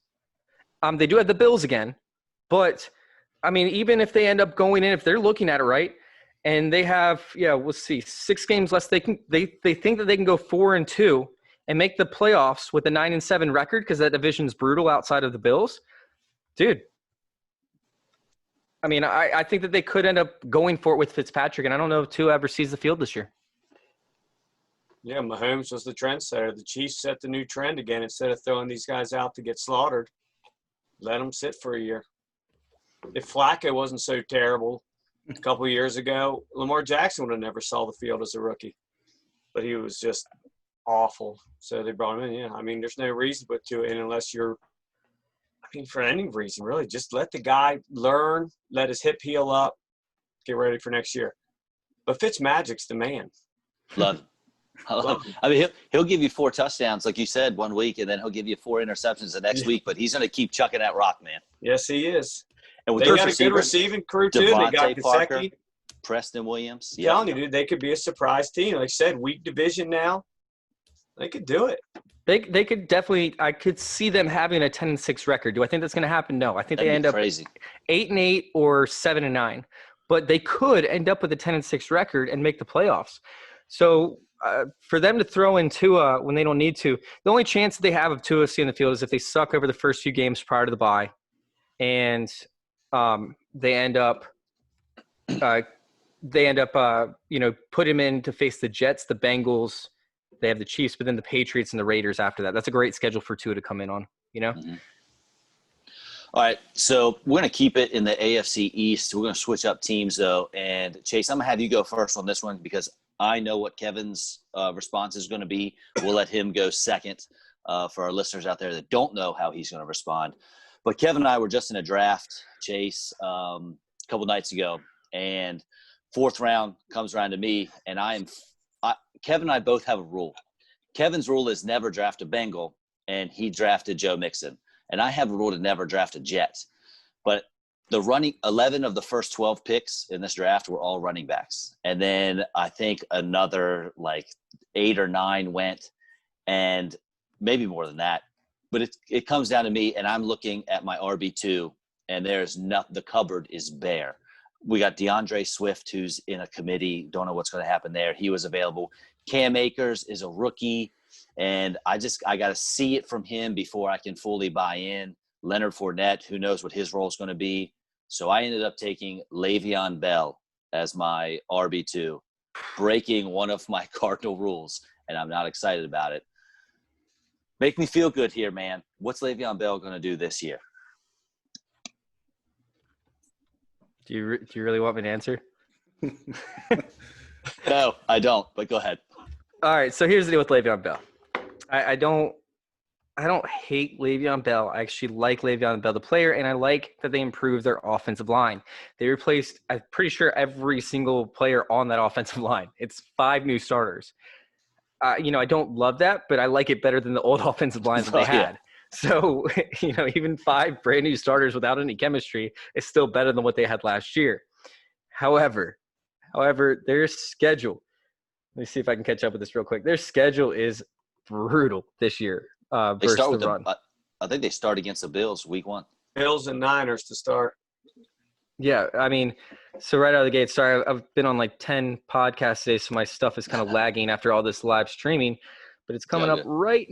They do have the Bills again. But, I mean, even if they end up going in, if they're looking at it right, and they have, we'll see, 6 games less, they think that they can go 4-2 and make the playoffs with a 9-7 record because that division's brutal outside of the Bills. Dude. I mean, I think that they could end up going for it with Fitzpatrick, and I don't know if Tua ever sees the field this year. Yeah, Mahomes was the trendsetter. The Chiefs set the new trend again. Instead of throwing these guys out to get slaughtered, let them sit for a year. If Flacco wasn't so terrible a couple of years ago, Lamar Jackson would have never saw the field as a rookie. But he was just awful. So they brought him in. Yeah, I mean, there's no reason but to it unless you're – for any reason, really. Just let the guy learn, let his hip heal up, get ready for next year. But Fitzmagic's the man. Love him. I mean, he'll give you 4 touchdowns, like you said, 1 week, and then he'll give you 4 interceptions the next week. But he's going to keep chucking that rock, man. Yes, he is. And with they got a good receiving crew, too. They got Gesicki. Preston Williams. I'm telling you, dude, they could be a surprise team. Like I said, weak division now. They could do it. They could definitely – I could see them having a 10-6 record. Do I think that's going to happen? No. I think they end up 8-8 or 7-9. But they could end up with a 10-6 record and make the playoffs. So for them to throw in Tua when they don't need to, the only chance that they have of Tua seeing the field is if they suck over the first few games prior to the bye, and they end up put him in to face the Jets, the Bengals. They have the Chiefs, but then the Patriots and the Raiders after that. That's a great schedule for Tua to come in on, you know? Mm-hmm. All right, so we're going to keep it in the AFC East. We're going to switch up teams, though. And, Chase, I'm going to have you go first on this one because I know what Kevin's response is going to be. We'll let him go second for our listeners out there that don't know how he's going to respond. But Kevin and I were just in a draft, Chase, a couple nights ago, and fourth round comes around to me, and Kevin and I both have a rule. Kevin's rule is never draft a Bengal, and he drafted Joe Mixon. And I have a rule to never draft a Jet. But the running 11 of the first 12 picks in this draft were all running backs. And then I think another like 8 or 9 went, and maybe more than that. But it comes down to me, and I'm looking at my RB2, and the cupboard is bare. We got DeAndre Swift, who's in a committee. Don't know what's going to happen there. He was available. Cam Akers is a rookie. And I got to see it from him before I can fully buy in. Leonard Fournette, who knows what his role is going to be. So I ended up taking Le'Veon Bell as my RB2, breaking one of my cardinal rules, and I'm not excited about it. Make me feel good here, man. What's Le'Veon Bell going to do this year? Do you really want me to answer? No, I don't, but go ahead. All right, so here's the deal with Le'Veon Bell. I don't hate Le'Veon Bell. I actually like Le'Veon Bell, the player, and I like that they improved their offensive line. They replaced, I'm pretty sure, every single player on that offensive line. It's 5 new starters. I don't love that, but I like it better than the old offensive lines that they had. Yeah. So, even 5 brand new starters without any chemistry is still better than what they had last year. However, their schedule, let me see if I can catch up with this real quick. Their schedule is brutal this year versus the run. I think they start against the Bills week 1. Bills and Niners to start. Yeah, so right out of the gate, sorry, I've been on like 10 podcasts today, so my stuff is kind of lagging after all this live streaming, but it's coming up right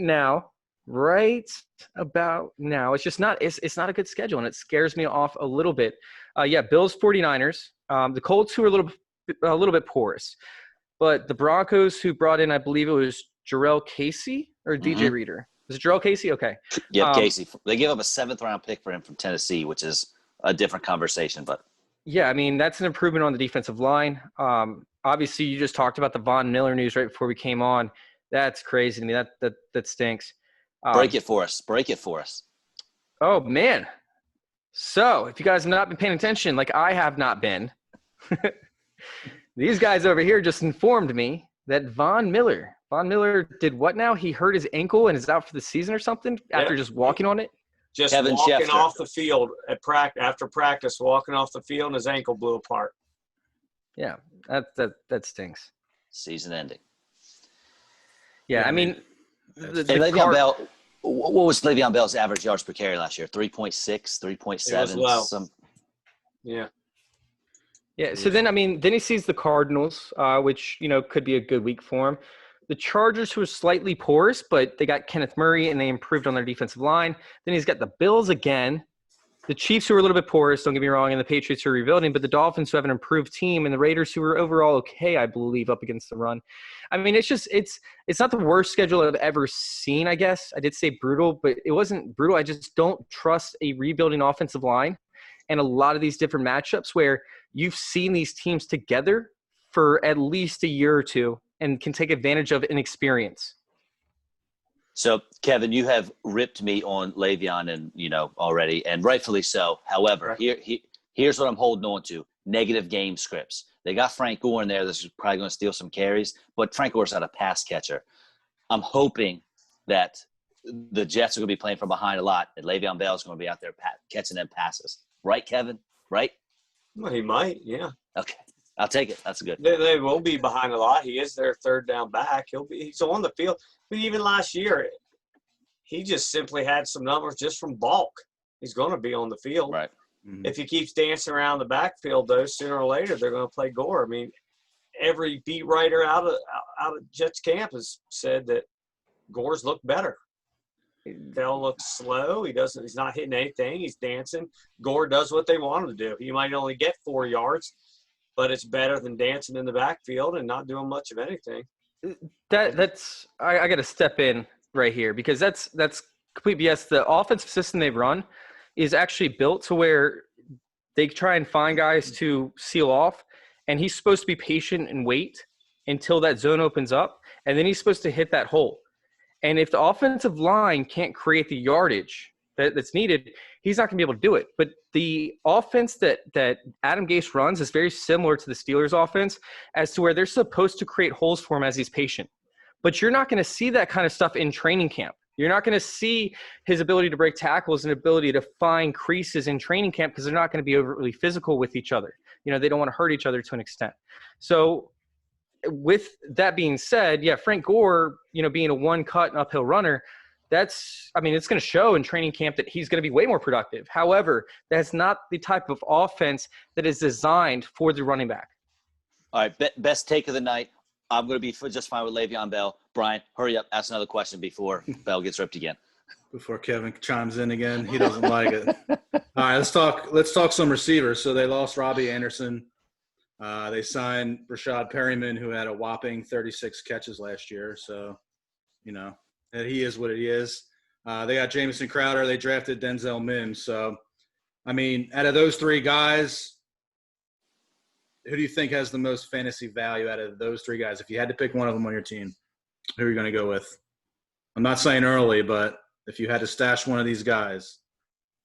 about now. It's just it's not a good schedule, and it scares me off a little bit. Bills, 49ers, the Colts, who are a little bit porous, but the Broncos, who brought in, I believe it was Jarrell Casey or DJ Reader. Was it Jarrell Casey? Okay. Yeah, Casey. They gave up a 7th-round pick for him from Tennessee, which is a different conversation. But yeah, that's an improvement on the defensive line. Obviously, you just talked about the Von Miller news right before we came on. That's crazy to me. That stinks. Break it for us. Oh, man. So if you guys have not been paying attention, like I have not been, these guys over here just informed me that Von Miller did what now? He hurt his ankle and is out for the season or something after just walking on it? Just Kevin walking Schefter. Off the field after practice, walking off the field, and his ankle blew apart. Yeah, that stinks. Season ending. Yeah, Le'Veon Bell, what was Le'Veon Bell's average yards per carry last year? 3.6, 3.7? It was low. Yeah. Yeah, so then he sees the Cardinals, which, could be a good week for him. The Chargers, who are slightly porous, but they got Kenneth Murray, and they improved on their defensive line. Then he's got the Bills again. The Chiefs, who are a little bit porous, don't get me wrong, and the Patriots, who are rebuilding, but the Dolphins, who have an improved team, and the Raiders, who are overall okay, I believe, up against the run. It's not the worst schedule I've ever seen, I guess. I did say brutal, but it wasn't brutal. I just don't trust a rebuilding offensive line and a lot of these different matchups where you've seen these teams together for at least a year or two and can take advantage of inexperience. So, Kevin, you have ripped me on Le'Veon and, already, and rightfully so. However, here's what I'm holding on to. Negative game scripts. They got Frank Gore in there that's probably going to steal some carries, but Frank Gore's not a pass catcher. I'm hoping that the Jets are going to be playing from behind a lot, and Le'Veon Bell's going to be out there catching them passes. Right, Kevin? Right? Well, he might, yeah. Okay. I'll take it. That's good. They will be behind a lot. He is their 3rd down back. He's on the field. But even last year, he just simply had some numbers just from bulk. He's going to be on the field. Right. Mm-hmm. If he keeps dancing around the backfield, though, sooner or later they're going to play Gore. Every beat writer out of Jets camp has said that Gore's look better. Bell looks slow. He's not hitting anything. He's dancing. Gore does what they want him to do. He might only get 4 yards, but it's better than dancing in the backfield and not doing much of anything. That's I got to step in right here because that's complete BS. The offensive system they run is actually built to where they try and find guys to seal off, and he's supposed to be patient and wait until that zone opens up, and then he's supposed to hit that hole. And if the offensive line can't create the yardage that's needed, he's not going to be able to do it. But the offense that Adam Gase runs is very similar to the Steelers' offense, as to where they're supposed to create holes for him as he's patient. But you're not going to see that kind of stuff in training camp. You're not going to see his ability to break tackles and ability to find creases in training camp, because they're not going to be overly physical with each other. They don't want to hurt each other to an extent. So with that being said, yeah, Frank Gore, being a one-cut and uphill runner, it's going to show in training camp that he's going to be way more productive. However, that's not the type of offense that is designed for the running back. All right, best take of the night. I'm going to be just fine with Le'Veon Bell. Brian, hurry up. Ask another question before Bell gets ripped again. Before Kevin chimes in again, he doesn't like it. All right, let's talk some receivers. So they lost Robbie Anderson. They signed Rashad Perryman, who had a whopping 36 catches last year. So, that he is what he is. They got Jamison Crowder. They drafted Denzel Mims. So, out of those three guys, who do you think has the most fantasy value out of those three guys? If you had to pick one of them on your team, who are you going to go with? I'm not saying early, but if you had to stash one of these guys,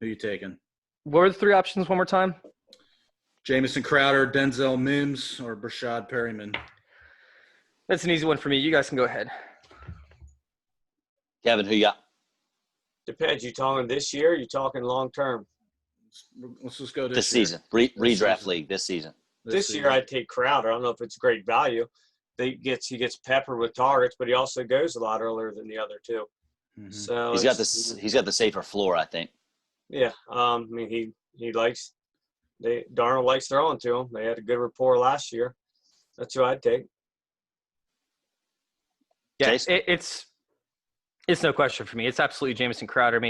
who are you taking? What were the three options one more time? Jamison Crowder, Denzel Mims, or Rashad Perryman? That's an easy one for me. You guys can go ahead. Kevin, who you got? Depends. You talking this year? You talking long term? Let's just go this season. Redraft league this season. This year, I'd take Crowder. I don't know if it's great value. He gets peppered with targets, but he also goes a lot earlier than the other two. Mm-hmm. So he's got the safer floor, I think. Yeah, he likes. Darnold likes throwing to him. They had a good rapport last year. That's who I'd take. Yeah, it's no question for me. It's absolutely Jamison Crowder.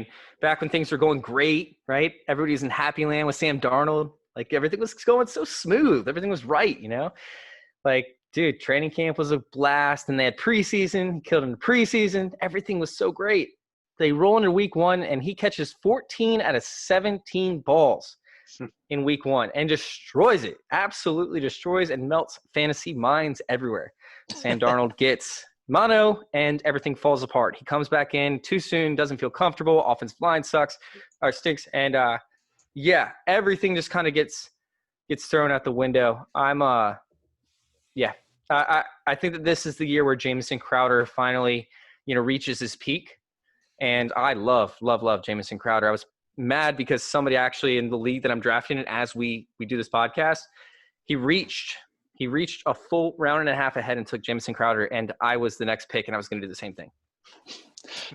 Back when things were going great, right? Everybody's in happy land with Sam Darnold. Like, everything was going so smooth. Everything was right, Like, dude, training camp was a blast, and they had preseason. He killed in the preseason. Everything was so great. They roll into week one, and he catches 14 out of 17 balls in week one and destroys it. Absolutely destroys and melts fantasy minds everywhere. Sam Darnold gets mono, and everything falls apart. He comes back in too soon, doesn't feel comfortable. Offensive line stinks. And, everything just kind of gets thrown out the window. I think that this is the year where Jamison Crowder finally, reaches his peak. And I love Jamison Crowder. I was mad because somebody actually in the league that I'm drafting in, as we do this podcast, he reached a full round and a half ahead and took Jamison Crowder, and I was the next pick, and I was going to do the same thing.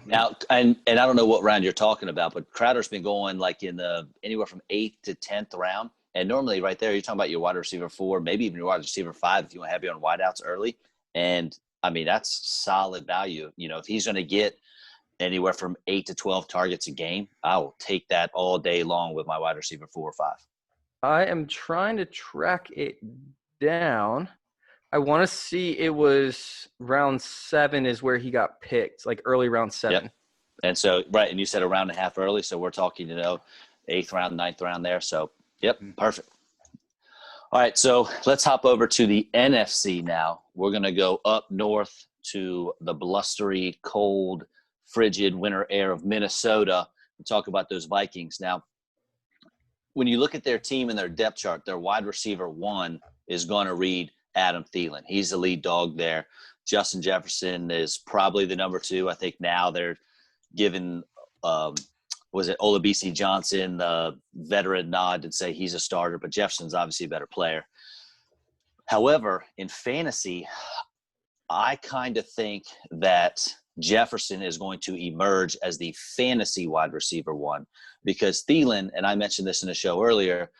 Now, and I don't know what round you're talking about, but Crowder's been going like in the anywhere from 8th to 10th round. And normally right there, you're talking about your wide receiver 4, maybe even your wide receiver 5 if you want to have you on wideouts early. And, that's solid value. If he's going to get anywhere from 8 to 12 targets a game, I will take that all day long with my wide receiver 4 or 5. I am trying to track it down. I want to see, it was round 7 is where he got picked, like early round 7. Yep. And so, right, and you said a round and a half early, so we're talking, 8th round, 9th round there. So, yep, perfect. All right, so let's hop over to the NFC now. We're going to go up north to the blustery, cold, frigid winter air of Minnesota and talk about those Vikings. Now, when you look at their team and their depth chart, their wide receiver 1 is going to read Adam Thielen. He's the lead dog there. Justin Jefferson is probably the number 2. I think now they're giving Olabisi Johnson the veteran nod and say he's a starter, but Jefferson's obviously a better player. However, in fantasy, I kind of think that Jefferson is going to emerge as the fantasy wide receiver 1 because Thielen, and I mentioned this in the show earlier,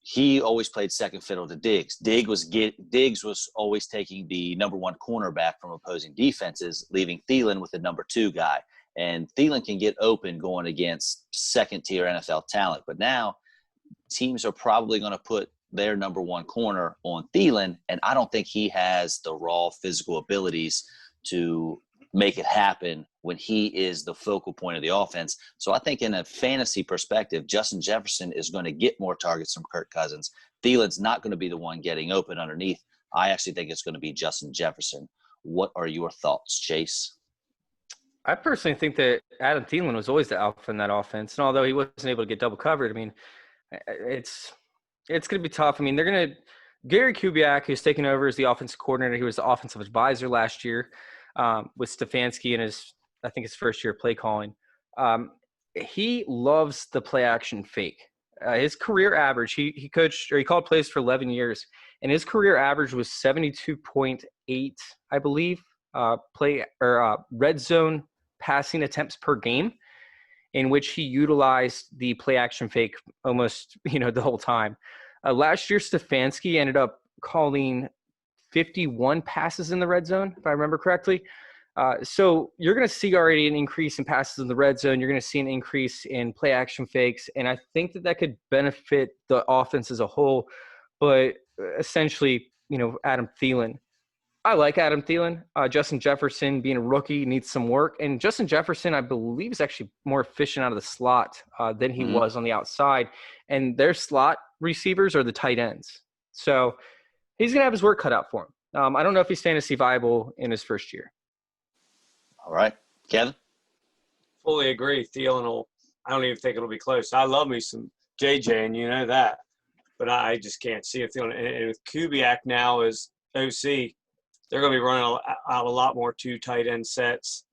he always played second fiddle to Diggs. Diggs was always taking the number 1 cornerback from opposing defenses, leaving Thielen with the number 2 guy. And Thielen can get open going against second-tier NFL talent. But now teams are probably going to put their number 1 corner on Thielen, and I don't think he has the raw physical abilities to make it happen when he is the focal point of the offense. So I think in a fantasy perspective, Justin Jefferson is going to get more targets from Kirk Cousins. Thielen's not going to be the one getting open underneath. I actually think it's going to be Justin Jefferson. What are your thoughts, Chase? I personally think that Adam Thielen was always the alpha in that offense. And although he wasn't able to get double covered, I mean, it's going to be tough. I mean, Gary Kubiak, who's taken over as the offensive coordinator, he was the offensive advisor last year with Stefanski in his first year of play calling. He loves the play action fake. His career average, he called plays for 11 years, and his career average was 72.8, I believe, red zone passing attempts per game, in which he utilized the play action fake almost, the whole time. Last year, Stefanski ended up calling 51 passes in the red zone, if I remember correctly. So you're going to see already an increase in passes in the red zone. You're going to see an increase in play action fakes. And I think that could benefit the offense as a whole. But essentially, Adam Thielen. I like Adam Thielen. Justin Jefferson, being a rookie, needs some work. And Justin Jefferson, I believe, is actually more efficient out of the slot than he was on the outside. And their slot receivers are the tight ends. So he's going to have his work cut out for him. I don't know if he's fantasy viable in his first year. All right. Kevin? Fully agree. Thielen I don't even think it'll be close. I love me some JJ, and you know that. But I just can't see it. And with Kubiak now as OC, they're going to be running out a lot more two tight end sets.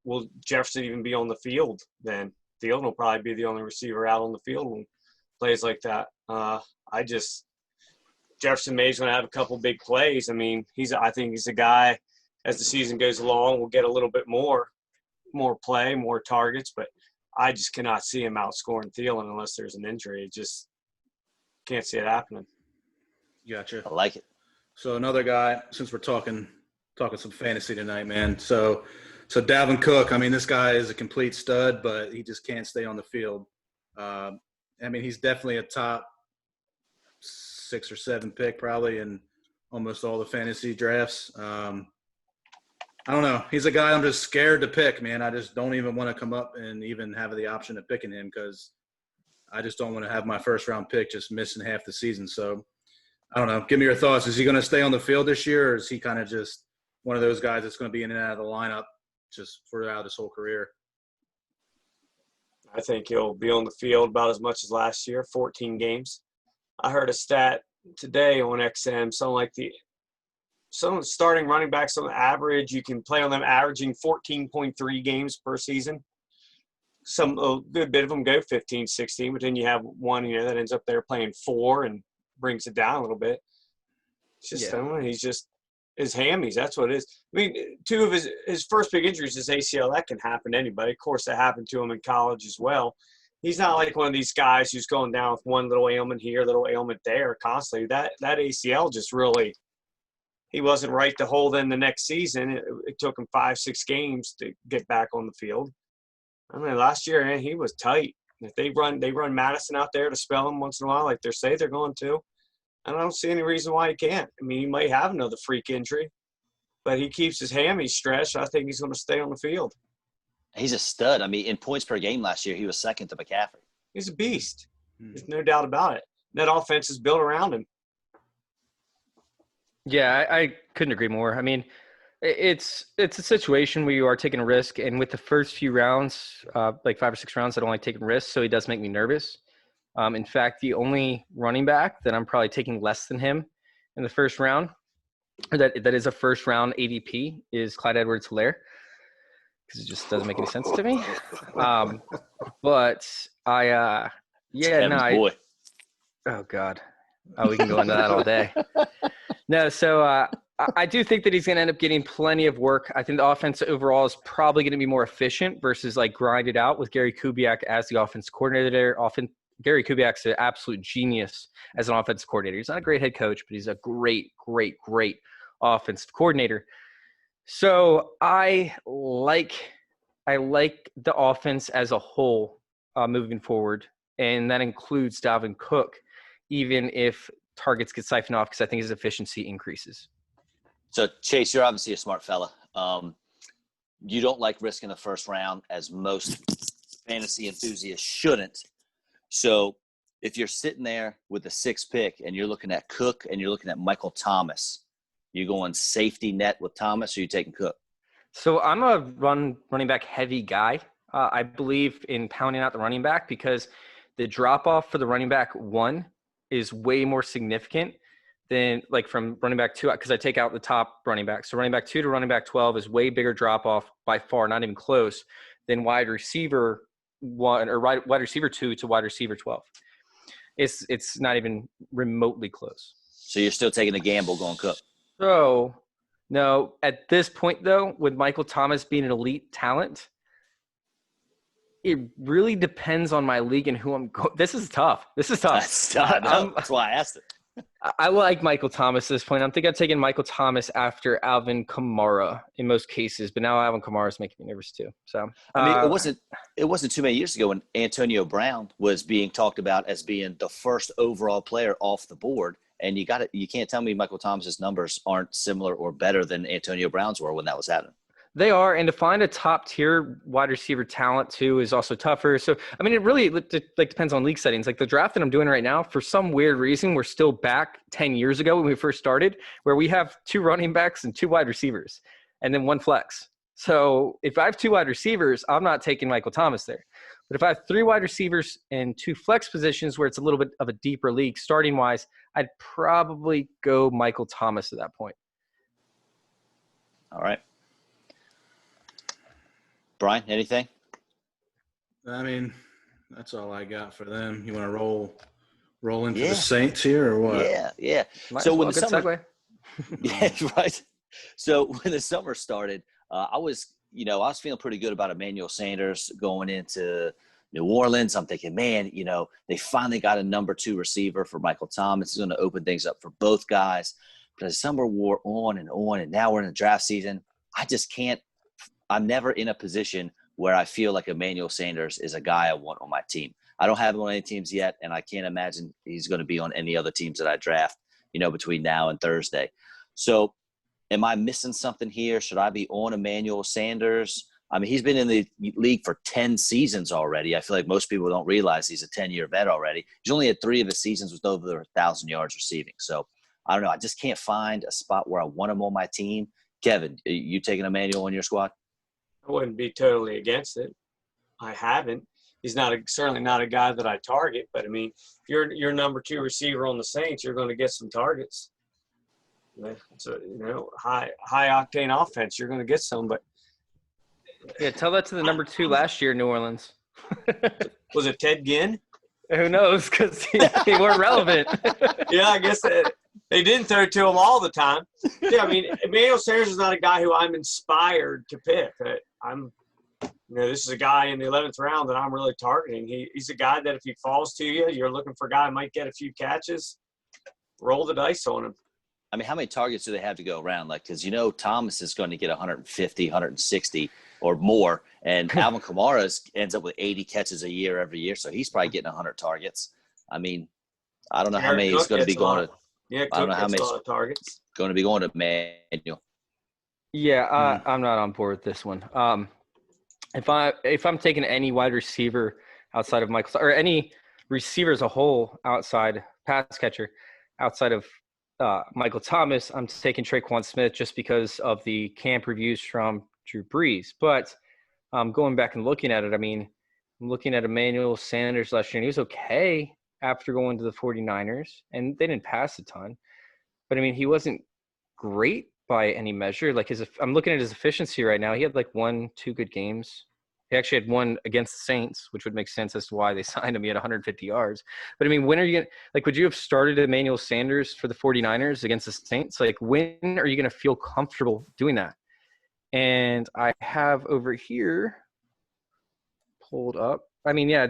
Will Jefferson even be on the field then? Thielen will probably be the only receiver out on the field when plays like that. Jefferson May's going to have a couple big plays. I mean, I think he's a guy, as the season goes along, will get a little bit more play, more targets, but I just cannot see him outscoring Thielen unless there's an injury. It just can't see it happening. Gotcha. I like it. So another guy, since we're talking some fantasy tonight, man. So Dalvin Cook, I mean, this guy is a complete stud, but he just can't stay on the field. I mean, he's definitely a top 6 or 7 pick probably in almost all the fantasy drafts. I don't know. He's a guy I'm just scared to pick, man. I just don't even want to come up and even have the option of picking him because I just don't want to have my first-round pick just missing half the season. So, I don't know. Give me your thoughts. Is he going to stay on the field this year, or is he kind of just one of those guys that's going to be in and out of the lineup just throughout his whole career? I think he'll be on the field about as much as last year, 14 games. I heard a stat today on XM, some starting running backs on average, you can play on them averaging 14.3 games per season. A good bit of them go 15, 16, but then you have one, that ends up there playing 4 and brings it down a little bit. It's just, I don't know, he's just his hammies. That's what it is. I mean, 2 of his first big injuries is ACL. That can happen to anybody. Of course, that happened to him in college as well. He's not like one of these guys who's going down with one little ailment here, little ailment there constantly. That ACL just really – he wasn't right to hold in the next season. It took him 5-6 games to get back on the field. I mean, last year, man, he was tight. If they run Madison out there to spell him once in a while, like they say they're going to, and I don't see any reason why he can't. I mean, he might have another freak injury, but he keeps his hammies stretched. I think he's going to stay on the field. He's a stud. I mean, in points per game last year, he was second to McCaffrey. He's a beast. There's no doubt about it. That offense is built around him. Yeah, I couldn't agree more. I mean, it's a situation where you are taking a risk, and with the first few rounds, like 5 or 6 rounds, I don't like taking risks, so he does make me nervous. In fact, the only running back that I'm probably taking less than him in the first round, or that is a first round ADP, is Clyde Edwards-Helaire, because it just doesn't make any sense to me. But boy. Oh God, we can go into that all day. No, so I do think that he's going to end up getting plenty of work. I think the offense overall is probably going to be more efficient versus like grind it out with Gary Kubiak as the offense coordinator there. Gary Kubiak's an absolute genius as an offensive coordinator. He's not a great head coach, but he's a great, great, great offensive coordinator. So I like the offense as a whole moving forward, and that includes Dalvin Cook, even if targets get siphoned off, because I think his efficiency increases. So, Chase, you're obviously a smart fella. you don't like risking the first round, as most fantasy enthusiasts shouldn't. So if you're sitting there with the 6th pick and you're looking at Cook and you're looking at Michael Thomas, you going safety net with Thomas, or you taking Cook? So I'm a running back heavy guy. I believe in pounding out the running back because the drop off for the running back 1 is way more significant than like from running back 2, because I take out the top running back. So running back 2 to running back 12 is way bigger drop off by far, not even close, than wide receiver 1 or wide receiver 2 to wide receiver 12. It's not even remotely close. So you're still taking a gamble going Cook? So no, at this point though, with Michael Thomas being an elite talent, it really depends on my league and who I'm going. This is tough. That's why I asked it. I like Michael Thomas at this point. I'm thinking I've taken Michael Thomas after Alvin Kamara in most cases, but now Alvin Kamara is making me nervous too. So I mean, it wasn't too many years ago when Antonio Brown was being talked about as being the first overall player off the board, and you can't tell me Michael Thomas's numbers aren't similar or better than Antonio Brown's were when that was happening. They are, and to find a top-tier wide receiver talent, too, is also tougher. So, I mean, it really depends on league settings. Like the draft that I'm doing right now, for some weird reason, we're still back 10 years ago when we first started, where we have 2 running backs and 2 wide receivers, and then 1 flex. So if I have 2 wide receivers, I'm not taking Michael Thomas there. But if I have 3 wide receivers and 2 flex positions where it's a little bit of a deeper league, starting-wise, I'd probably go Michael Thomas at that point. All right. Brian, anything? I mean, that's all I got for them. You want to roll into the Saints here or what? Yeah. So when the summer, yeah, right. So when the summer started, I was feeling pretty good about Emmanuel Sanders going into New Orleans. I'm thinking, man, they finally got a number 2 receiver for Michael Thomas. It's going to open things up for both guys. But as summer wore on, and now we're in the draft season, I just can't. I'm never in a position where I feel like Emmanuel Sanders is a guy I want on my team. I don't have him on any teams yet, and I can't imagine he's going to be on any other teams that I draft, between now and Thursday. So am I missing something here? Should I be on Emmanuel Sanders? I mean, he's been in the league for 10 seasons already. I feel like most people don't realize he's a 10-year vet already. He's only had 3 of his seasons with over 1,000 yards receiving. So I don't know. I just can't find a spot where I want him on my team. Kevin, you taking Emmanuel on your squad? I wouldn't be totally against it. I haven't. He's certainly not a guy that I target. But I mean, if you're number 2 receiver on the Saints, you're going to get some targets. It's a high octane offense. You're going to get some. But yeah, tell that to the number 2 last year in New Orleans. Was it Ted Ginn? Who knows? Because they weren't relevant. Yeah, I guess they didn't throw to him all the time. Yeah, I mean, Emmanuel Sanders is not a guy who I'm inspired to pick. This is a guy in the 11th round that I'm really targeting. He's a guy that if he falls to you, you're looking for a guy who might get a few catches. Roll the dice on him. I mean, how many targets do they have to go around? Because Thomas is going to get 150, 160 or more, and Alvin Kamara ends up with 80 catches a year every year, so he's probably getting 100 targets. I mean, I don't know how many he's going to be going to. Yeah, I don't know how many targets going to be going to Manuel. Yeah, I'm not on board with this one. If I'm taking any wide receiver outside of Michael, or any receiver as a whole outside pass catcher outside of Michael Thomas, I'm taking Tre'Quan Smith just because of the camp reviews from Drew Brees. But going back and looking at it, I mean, I'm looking at Emmanuel Sanders last year, and he was okay after going to the 49ers, and they didn't pass a ton. But, I mean, he wasn't great by any measure. Like, I'm looking at his efficiency right now. He had, 1-2 good games. He actually had one against the Saints, which would make sense as to why they signed him. He had 150 yards. But, I mean, when are you going to – would you have started Emmanuel Sanders for the 49ers against the Saints? When are you going to feel comfortable doing that? And I have over here pulled up. I mean, yeah,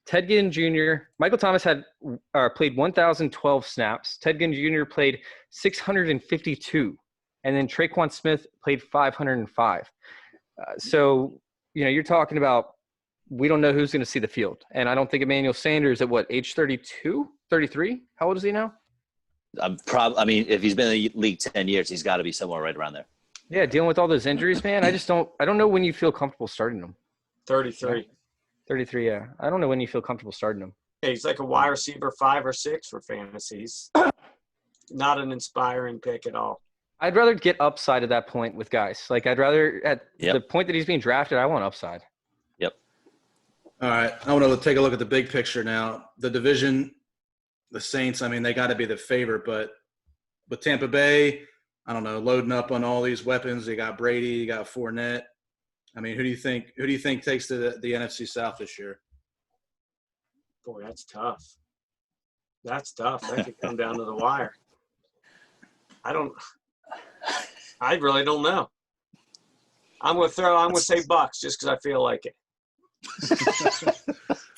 Ted Ginn Jr. Michael Thomas played 1,012 snaps. Ted Ginn Jr. played 652, and then Tre'Quan Smith played 505. So you're talking about we don't know who's going to see the field, and I don't think Emmanuel Sanders at age 32, 33. How old is he now? I mean, if he's been in the league 10 years, he's got to be somewhere right around there. Yeah, dealing with all those injuries, man. I don't know when you feel comfortable starting them. 33. 33, yeah. I don't know when you feel comfortable starting them. Yeah, he's like a wide receiver 5 or 6 for fantasies. Not an inspiring pick at all. I'd rather get upside at that point with guys. Like, I'd rather at the point that he's being drafted, I want upside. Yep. All right. I want to take a look at the big picture now. The division, the Saints, I mean, they got to be the favorite, but with Tampa Bay, I don't know, loading up on all these weapons. You got Brady, you got Fournette. I mean, who do you think takes the NFC South this year? Boy, that's tough. That's tough. That could come down to the wire. I really don't know. I'm going to say Bucks just because I feel like it.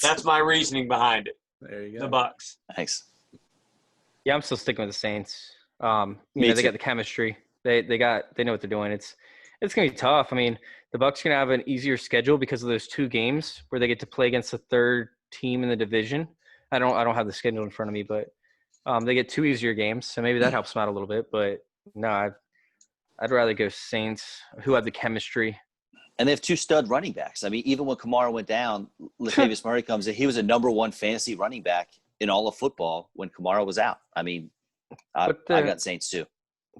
That's my reasoning behind it. There you go. The Bucks. Thanks. Yeah, I'm still sticking with the Saints. Me they too. got the chemistry. They know what they're doing. It's going to be tough. I mean, the Bucks going to have an easier schedule because of those 2 games where they get to play against the 3rd team in the division. I don't have the schedule in front of me, but they get 2 easier games, so maybe that helps them out a little bit. But no, I'd rather go Saints, who have the chemistry. And they have 2 stud running backs. I mean, even when Kamara went down, Latavius Murray comes in. He was a number 1 fantasy running back in all of football when Kamara was out. I mean, I got Saints too.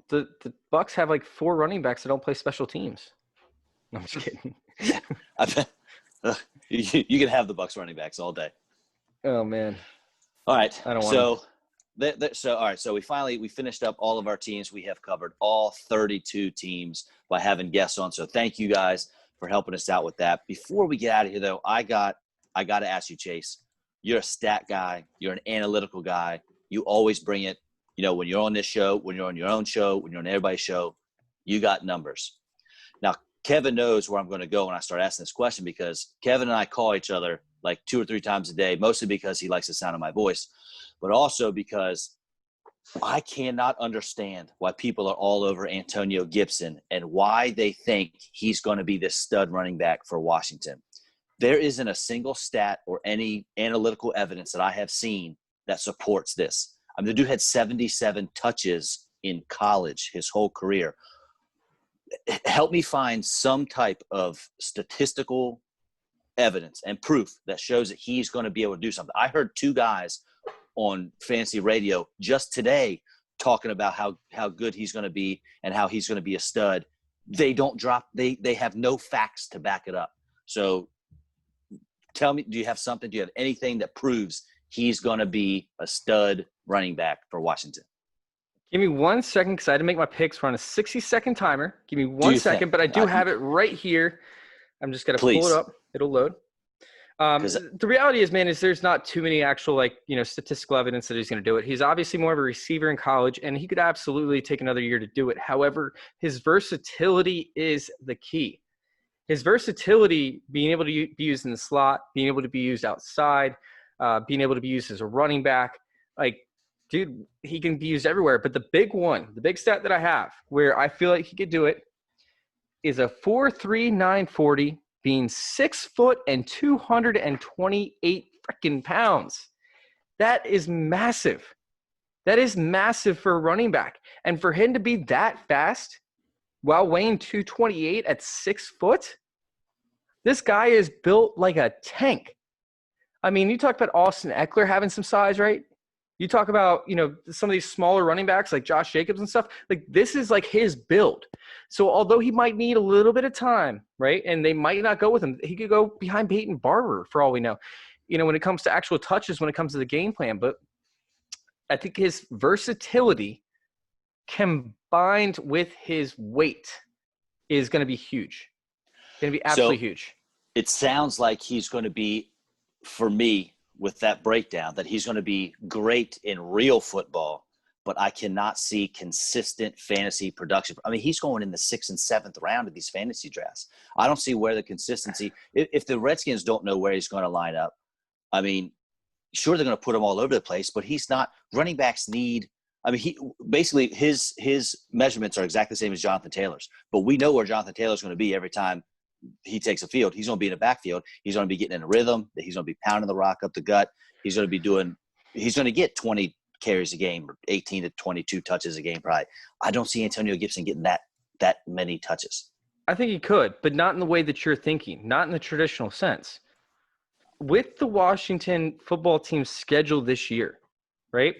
The Bucks have like 4 running backs that don't play special teams. No, I'm just kidding. You can have the Bucks running backs all day. Oh man. All right. I don't want all right. So we finished up all of our teams. We have covered all 32 teams by having guests on. So thank you guys for helping us out with that. Before we get out of here, though, I got to ask you, Chase. You're a stat guy. You're an analytical guy. You always bring it. You know, when you're on this show, when you're on your own show, when you're on everybody's show, you got numbers. Now, Kevin knows where I'm going to go when I start asking this question because Kevin and I call each other like 2 or 3 times a day, mostly because he likes the sound of my voice, but also because I cannot understand why people are all over Antonio Gibson and why they think he's going to be this stud running back for Washington. There isn't a single stat or any analytical evidence that I have seen that supports this. I mean, the dude had 77 touches in college his whole career. Help me find some type of statistical evidence and proof that shows that he's going to be able to do something. I heard 2 guys on fantasy radio just today talking about how good he's going to be and how he's going to be a stud. They don't drop. They have no facts to back it up. So tell me, do you have something? Do you have anything that proves he's going to be a stud running back for Washington? Give me 1 second because I had to make my picks. We're on a 60-second timer. Give me 1 second, but I do have it right here. I'm just going to pull it up. It'll load. The reality is, man, there's not too many actual, statistical evidence that he's going to do it. He's obviously more of a receiver in college, and he could absolutely take another year to do it. However, his versatility is the key. His versatility, being able to be used in the slot, being able to be used outside, being able to be used as a running back, dude, he can be used everywhere. But the big stat that I have where I feel like he could do it is a 4.39 40, being 6 foot and 228 freaking pounds. That is massive. That is massive for a running back. And for him to be that fast while weighing 228 at 6 foot, this guy is built like a tank. I mean, you talk about Austin Eckler having some size, right? You talk about, some of these smaller running backs like Josh Jacobs and stuff. Like, this is like his build. So although he might need a little bit of time, right, and they might not go with him, he could go behind Peyton Barber for all we know, when it comes to actual touches, when it comes to the game plan. But I think his versatility combined with his weight is going to be huge. Going to be absolutely huge. It sounds like he's going to be, for me, with that breakdown, that he's going to be great in real football, but I cannot see consistent fantasy production. I mean, he's going in the 6th and 7th round of these fantasy drafts. I don't see where the consistency – if the Redskins don't know where he's going to line up, I mean, sure, they're going to put him all over the place, but he's not – running backs need – I mean, his measurements are exactly the same as Jonathan Taylor's, but we know where Jonathan Taylor's going to be every time he takes a field. He's going to be in a backfield. He's going to be getting in a rhythm. He's going to be pounding the rock up the gut. He's going to get 20 carries a game or 18 to 22 touches a game probably. I don't see Antonio Gibson getting that that many touches. I think he could, but not in the way that you're thinking, not in the traditional sense. With the Washington football team's schedule this year, right,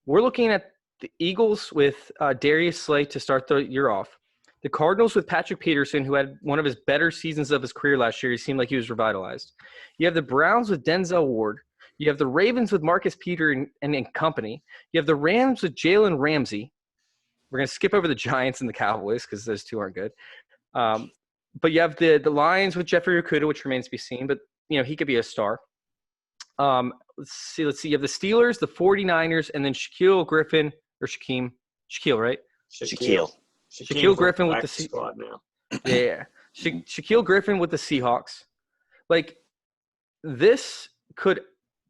we're looking at the Eagles with Darius Slay to start the year off. The Cardinals with Patrick Peterson, who had one of his better seasons of his career last year. He seemed like he was revitalized. You have the Browns with Denzel Ward. You have the Ravens with Marcus Peters and company. You have the Rams with Jalen Ramsey. We're going to skip over the Giants and the Cowboys because those two aren't good. But you have the Lions with Jeffrey Okudah, which remains to be seen, but he could be a star. Let's see. You have the Steelers, the 49ers, and then Shaquille Griffin or Shaquille, right? Shaquille Griffin with the squad now. Yeah. Shaquille Griffin with the Seahawks. Like, this could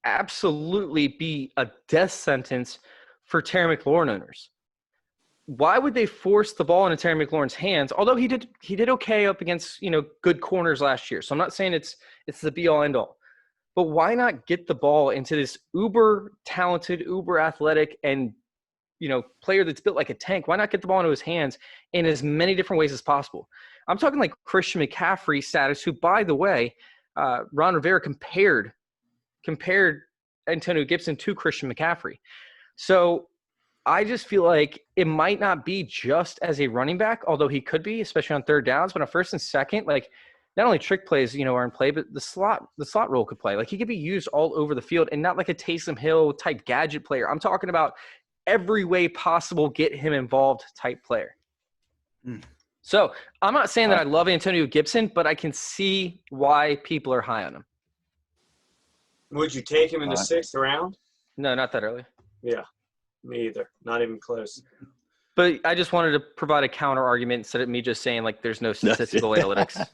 absolutely be a death sentence for Terry McLaurin owners. Why would they force the ball into Terry McLaurin's hands? Although he did okay up against, good corners last year. So I'm not saying it's the be all end all. But why not get the ball into this uber talented, uber athletic and player that's built like a tank? Why not get the ball into his hands in as many different ways as possible? I'm talking like Christian McCaffrey status, who, by the way, Ron Rivera compared Antonio Gibson to Christian McCaffrey. So I just feel like it might not be just as a running back, although he could be, especially on third downs, but on first and second, like, not only trick plays, are in play, but the slot role could play. Like, he could be used all over the field and not like a Taysom Hill type gadget player. I'm talking about every way possible, get him involved type player. So I'm not saying that I love Antonio Gibson, but I can see why people are high on him. Would you take him in the 6th round? No, not that early. Yeah, me either. Not even close. But I just wanted to provide a counter argument instead of me just saying like there's no statistical analytics.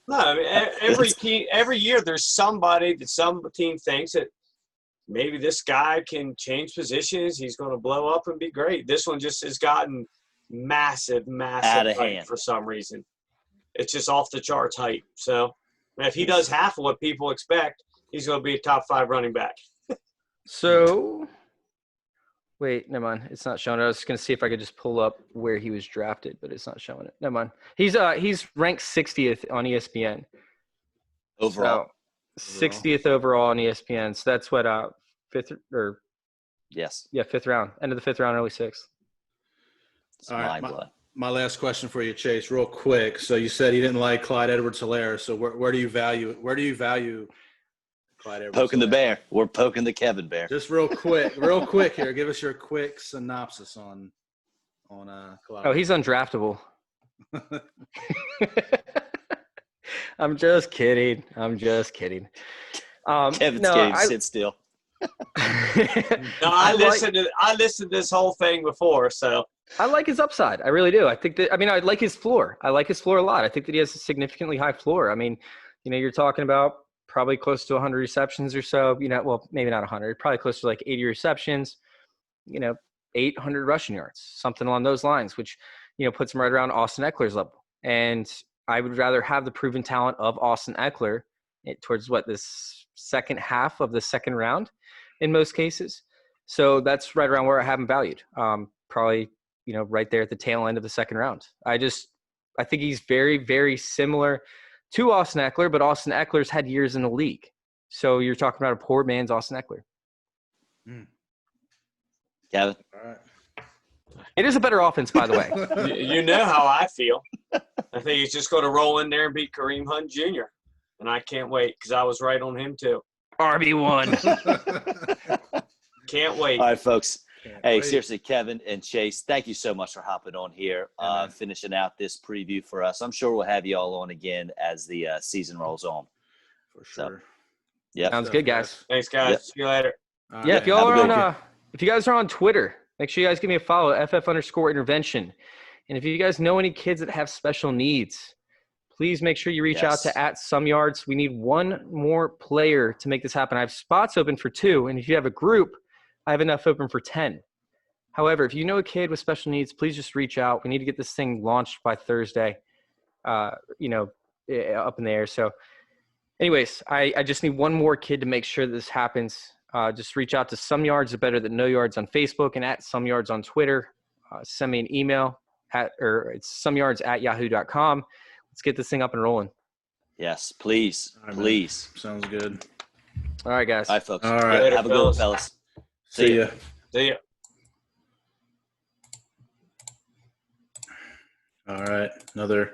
No, I mean, every year there's somebody that some team thinks that maybe this guy can change positions. He's going to blow up and be great. This one just has gotten massive out of height hand for some reason. It's just off the charts height. So if he does half of what people expect, he's going to be a top 5 running back. So, wait, never mind. It's not showing it. I was going to see if I could just pull up where he was drafted, but it's not showing it. Never mind. He's ranked 60th on ESPN. Overall. So, 60th overall on ESPN. So that's what, 5th or – yes. Yeah, 5th round. End of the 5th round, early 6th. All right, my last question for you, Chase, real quick. So you said you didn't like Clyde Edwards-Helaire. So where do you value Clyde Edwards-Helaire? Poking the bear. We're poking the Kevin Bear. Just real quick here. Give us your quick synopsis on Clyde. Oh, he's undraftable. I'm just kidding. Kevin's kidding. Sit still. No, I listened to this whole thing before, so I like his upside. I really do. I think that. I mean, I like his floor. I like his floor a lot. I think that he has a significantly high floor. I mean, you're talking about probably close to 100 receptions or so. Well, maybe not 100. Probably close to like 80 receptions. 800 rushing yards, something along those lines, which puts him right around Austin Eckler's level. And I would rather have the proven talent of Austin Eckler towards this second half of the second round in most cases. So that's right around where I have him valued. Probably, right there at the tail end of the second round. I think he's very, very similar to Austin Eckler, but Austin Eckler's had years in the league. So you're talking about a poor man's Austin Eckler. Kevin? All right. It is a better offense, by the way. You know how I feel. I think he's just going to roll in there and beat Kareem Hunt Jr. And I can't wait because I was right on him too. RB1. Can't wait. All right, folks. Seriously, Kevin and Chase, thank you so much for hopping on here, finishing out this preview for us. I'm sure we'll have you all on again as the season rolls on. For sure. Yeah. Sounds good, guys. Thanks, guys. Yep. See you later. Yeah, if y'all are on, if you guys are on Twitter, make sure you guys give me a follow, ff_intervention. And if you guys know any kids that have special needs, please make sure you reach out to @SomeYards. We need one more player to make this happen. I have spots open for 2, and if you have a group, I have enough open for 10. However, if you know a kid with special needs, please just reach out. We need to get this thing launched by Thursday, up in the air. So anyways, I just need one more kid to make sure that this happens. Just reach out to SomeYards are better than No Yards on Facebook and @SomeYards on Twitter. Send me an email, it's someyards@yahoo.com. Let's get this thing up and rolling. Yes, please. All right, Please. Sounds good. All right, guys. All right, folks. All right. Later, Have a good one, fellas. See ya. See ya. All right. Another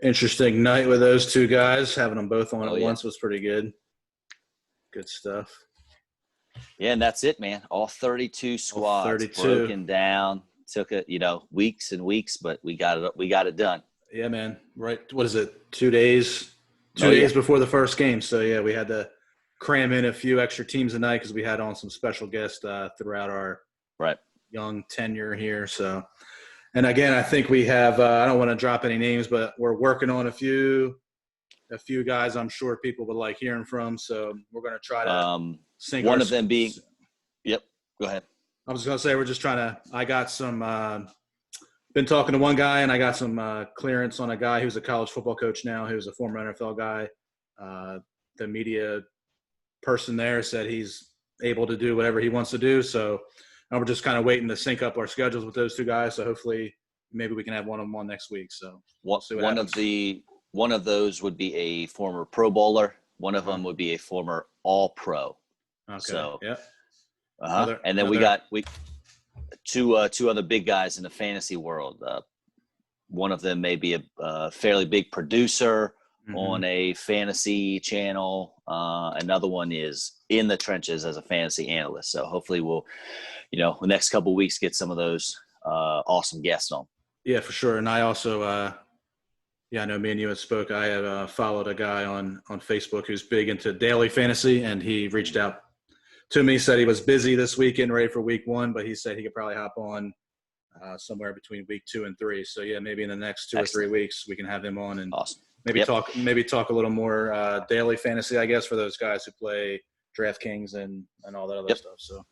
interesting night with those two guys. Having them both on at once was pretty good. Good stuff. Yeah, and that's it, man. All 32 squads 32. broken down. Took it, weeks and weeks, but we got it done. Yeah, man. Right. What is it? 2 days? 2 Oh, yeah. days before the first game. So, yeah, we had to cram in a few extra teams tonight because we had on some special guests throughout our young tenure here. So, and again, I think we have I don't want to drop any names, but we're working on a few guys I'm sure people would like hearing from. So we're going to try to sync one of them being – yep, go ahead. I was going to say we're just trying to – I got some been talking to one guy, and I got some clearance on a guy who's a college football coach now, who's a former NFL guy. The media person there said he's able to do whatever he wants to do. So we're just kind of waiting to sync up our schedules with those two guys. So hopefully maybe we can have one of them on next week. So we'll see what happens. One of those would be a former Pro Bowler. One of them would be a former All-Pro. Okay. So, yeah. And then we got two other big guys in the fantasy world. One of them may be a fairly big producer on a fantasy channel. Another one is in the trenches as a fantasy analyst. So hopefully we'll, the next couple of weeks get some of those awesome guests on. Yeah, for sure. And I also, I know me and you had spoke. I had followed a guy on Facebook who's big into daily fantasy, and he reached out to me, said he was busy this weekend, ready for week 1, but he said he could probably hop on somewhere between week 2 and 3. So yeah, maybe in the next 2 or 3 weeks we can have him on and maybe talk a little more daily fantasy, I guess, for those guys who play DraftKings and all that other stuff. So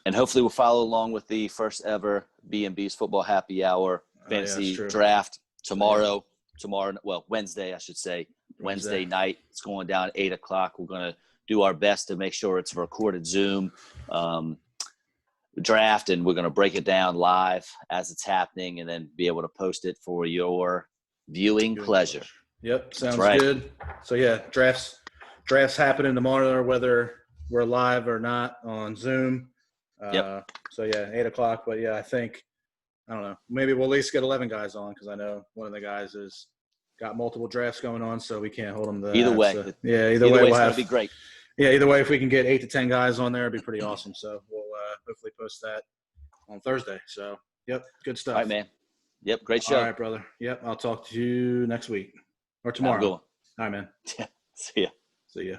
and hopefully we'll follow along with the first ever B&B's Football Happy Hour fantasy draft tomorrow. Wednesday, I should say. Wednesday night. It's going down at 8:00. We're going to do our best to make sure it's a recorded Zoom draft, and we're going to break it down live as it's happening and then be able to post it for your viewing pleasure. Yep, sounds good. So, yeah, drafts happening tomorrow, whether we're live or not on Zoom. So, yeah, 8:00. But, yeah, I don't know. Maybe we'll at least get 11 guys on because I know one of the guys has got multiple drafts going on, so we can't hold them to either way. So, yeah, either way it's going to be great. Yeah, either way, if we can get 8 to 10 guys on there, it'd be pretty awesome. So we'll hopefully post that on Thursday. So, yep, good stuff. All right, man. Yep, great show. All right, brother. Yep, I'll talk to you next week or tomorrow. Have a good one. All right, man. See ya. See ya.